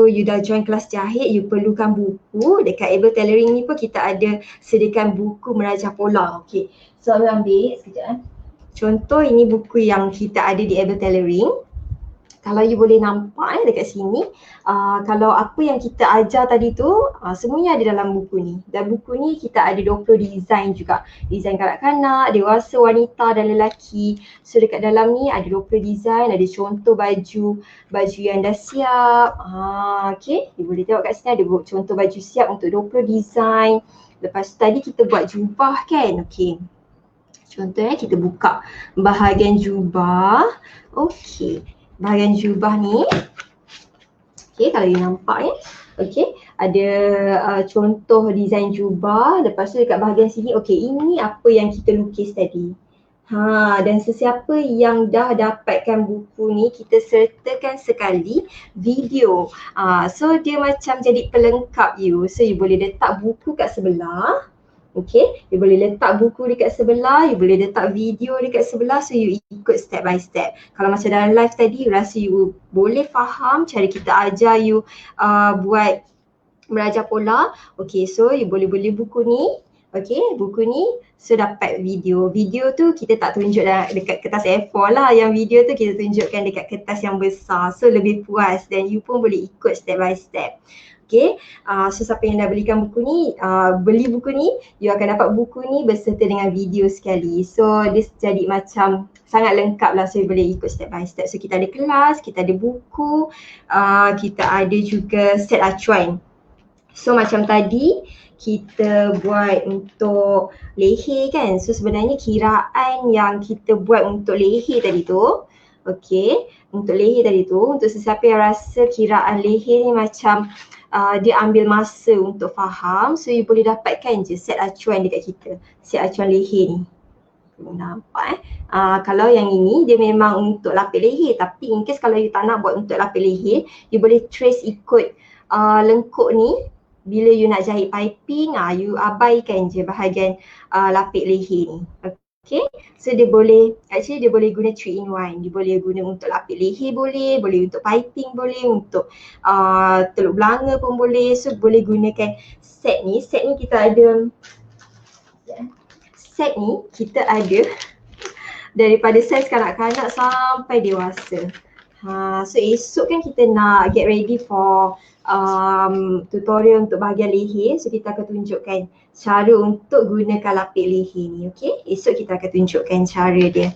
you dah join kelas jahit, you perlukan buku. Dekat Able Tailoring ni pun kita ada sediakan buku merajah pola. Okay, so Abel ambil sekejap. Contoh ini buku yang kita ada di Able Tailoring. Kalau you boleh nampak dekat sini, kalau apa yang kita ajar tadi tu semuanya ada dalam buku ni. Dan buku ni kita ada 20 design juga. Design kanak-kanak, dewasa, wanita dan lelaki. So dekat dalam ni ada 20 design, ada contoh baju yang dah siap. Okay, you boleh tengok kat sini ada contoh baju siap untuk 20 design. Lepas tu tadi kita buat jubah kan. Okay, contohnya kita buka bahagian jubah. Okay, bahagian jubah ni. Okay, kalau you nampak ni. Okay, ada contoh design jubah. Lepas tu dekat bahagian sini, okay, ini apa yang kita lukis tadi. Dan sesiapa yang dah dapatkan buku ni, kita sertakan sekali video. So dia macam jadi pelengkap you. So you boleh letak buku kat sebelah. Okay, you boleh letak buku dekat sebelah, you boleh letak video dekat sebelah, so you ikut step by step. Kalau macam dalam live tadi, you rasa you boleh faham cara kita ajar you buat belajar pola. Okay, so you boleh beli buku ni. Okay, buku ni, so dapat video. Video tu kita tak tunjuk dekat kertas A4 lah. Yang video tu kita tunjukkan dekat kertas yang besar. So lebih puas dan you pun boleh ikut step by step. Okay, so siapa yang dah belikan buku ni, beli buku ni, you akan dapat buku ni berserta dengan video sekali. So dia jadi macam sangat lengkap lah, so you boleh ikut step by step. So kita ada kelas, kita ada buku, kita ada juga set acuan. So macam tadi kita buat untuk leher kan. So sebenarnya kiraan yang kita buat untuk leher tadi tu, okay, untuk leher tadi tu, untuk sesiapa yang rasa kiraan leher ni macam dia ambil masa untuk faham, so you boleh dapatkan je set acuan dekat kita, set acuan leher ni. Nampak kalau yang ini dia memang untuk lapik leher, tapi in case kalau you tak nak buat untuk lapik leher, you boleh trace ikut lengkuk ni. Bila you nak jahit piping, you abaikan je bahagian lapik leher ni. Okay, so dia boleh guna 3-in-1. Dia boleh guna untuk lapik leher boleh untuk piping boleh, untuk teluk belanga pun boleh. So boleh gunakan set ni kita ada daripada saiz kanak-kanak sampai dewasa. So esok kan kita nak get ready for tutorial untuk bahagian leher. So kita akan tunjukkan cara untuk gunakan lapik leher ni. Okay, esok kita akan tunjukkan cara dia.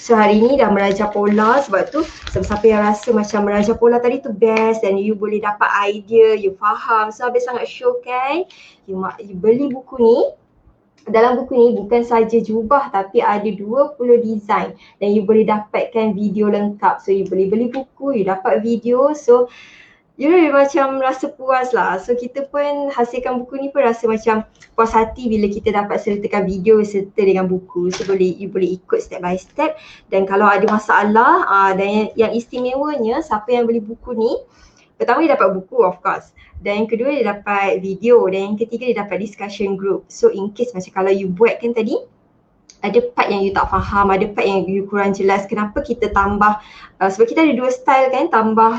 So hari ni dah meraja pola, sebab tu siapa yang rasa macam meraja pola tadi tu best dan you boleh dapat idea, you faham. So habis sangat syok kan, you beli buku ni. Dalam buku ni bukan saja jubah tapi ada 20 design dan you boleh dapatkan video lengkap. So you boleh beli buku, you dapat video, so you macam rasa puas lah. So kita pun hasilkan buku ni pun rasa macam puas hati bila kita dapat sertakan video serta dengan buku. So you boleh ikut step by step, dan kalau ada masalah dan yang istimewanya siapa yang beli buku ni, pertama dia dapat buku of course, dan yang kedua dia dapat video, dan yang ketiga dia dapat discussion group. So in case macam kalau you buat kan tadi, ada part yang you tak faham, ada part yang you kurang jelas, kenapa kita tambah, sebab kita ada 2 style kan, tambah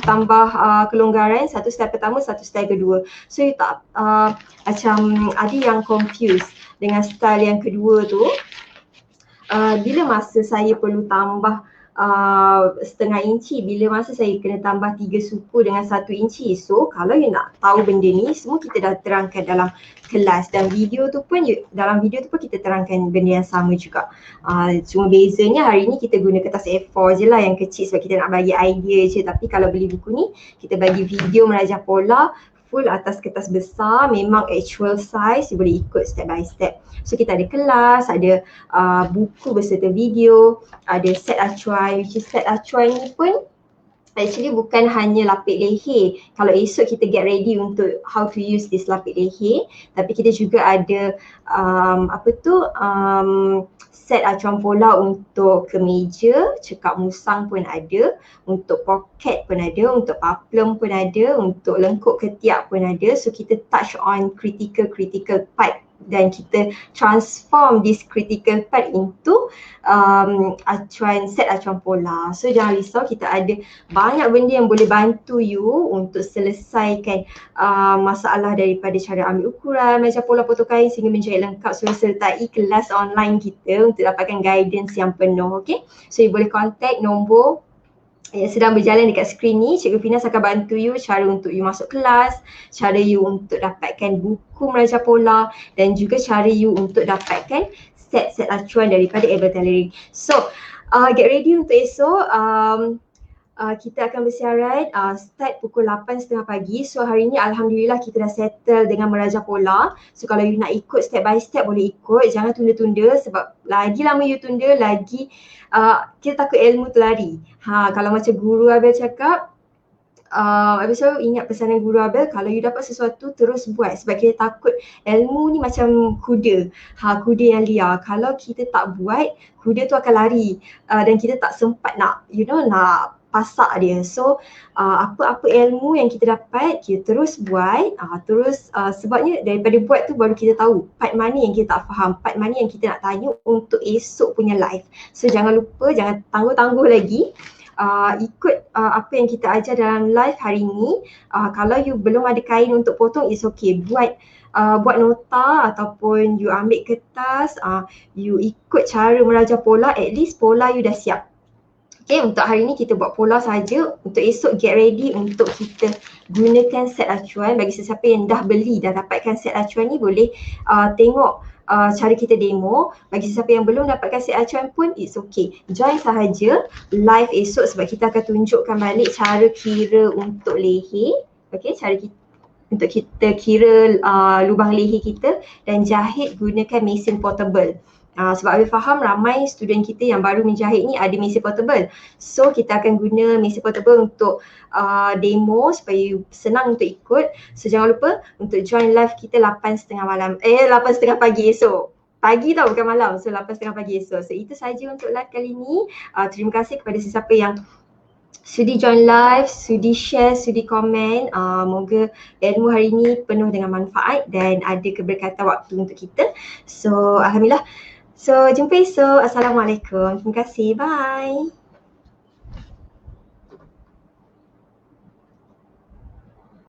kelonggaran, satu style pertama, satu style kedua. So you tak macam ada yang confused dengan style yang kedua tu, bila masa saya perlu tambah setengah inci, bila masa saya kena tambah 3 suku dengan 1 inci. So kalau you nak tahu benda ni, semua kita dah terangkan dalam kelas, dan video tu pun dalam video tu pun kita terangkan benda yang sama juga. Cuma bezanya hari ni kita guna kertas A4 je lah yang kecil sebab kita nak bagi idea je, tapi kalau beli buku ni kita bagi video meraja pola full atas kertas besar, memang actual size, you boleh ikut step by step. So kita ada kelas, ada buku beserta video, ada set acuan, which is set acuan ni pun actually bukan hanya lapik leher. Kalau esok kita get ready untuk how to use this lapik leher, tapi kita juga ada set acuan pola untuk kemeja, cekak musang pun ada, untuk poket pun ada, untuk paplum pun ada, untuk lengkuk ketiak pun ada. So kita touch on critical part dan kita transform this critical part into set acuan pola. So jangan risau, kita ada banyak benda yang boleh bantu you untuk selesaikan masalah daripada cara ambil ukuran, macam pola potong kain sehingga menjahit lengkap. So sertai kelas online kita untuk dapatkan guidance yang penuh. Okay, so you boleh contact nombor yang sedang berjalan dekat skrin ni. Cikgu Finas akan bantu you cara untuk you masuk kelas, cara you untuk dapatkan buku meraja pola, dan juga cara you untuk dapatkan set acuan daripada Able Tailoring. So get ready untuk esok. Kita akan bersiaran start pukul 8.30 pagi. So hari ni alhamdulillah kita dah settle dengan meraja pola. So kalau you nak ikut step by step boleh ikut, jangan tunda-tunda, sebab lagi lama you tunda lagi kita takut ilmu tu lari. Kalau macam guru Abel cakap, Abel selalu ingat pesanan guru Abel, kalau you dapat sesuatu terus buat, sebab kita takut ilmu ni macam kuda, kuda yang liar. Kalau kita tak buat, kuda tu akan lari dan kita tak sempat nak pasak dia. So apa-apa ilmu yang kita dapat, kita terus buat, sebabnya daripada buat tu baru kita tahu part mana yang kita tak faham, part mana yang kita nak tanya untuk esok punya live. So jangan lupa, jangan tangguh-tangguh lagi. Ikut apa yang kita ajar dalam live hari ni. Kalau you belum ada kain untuk potong, it's okay. Buat nota ataupun you ambil kertas, you ikut cara merajah pola, at least pola you dah siap. Okay, untuk hari ni kita buat pola saja. Untuk esok get ready untuk kita gunakan set acuan. Bagi sesiapa yang dah beli, dah dapatkan set acuan ni, boleh tengok cara kita demo. Bagi sesiapa yang belum dapatkan set acuan pun, it's okay. Join sahaja live esok sebab kita akan tunjukkan balik cara kira untuk leher. Okay, cara kita untuk kita kira lubang leher kita dan jahit gunakan mesin portable. Sebab Habib faham ramai student kita yang baru menjahit ni ada mesin portable. So kita akan guna mesin portable untuk demo supaya senang untuk ikut. So jangan lupa untuk join live kita 8.30 pagi esok. Pagi tau, bukan malam. So 8.30 pagi esok. So itu saja untuk live kali ni. Terima kasih kepada sesiapa yang sudi join live, sudi share, sudi komen. Moga ilmu hari ni penuh dengan manfaat dan ada keberkatan waktu untuk kita. So Alhamdulillah. So jumpa esok. Assalamualaikum. Terima kasih. Bye.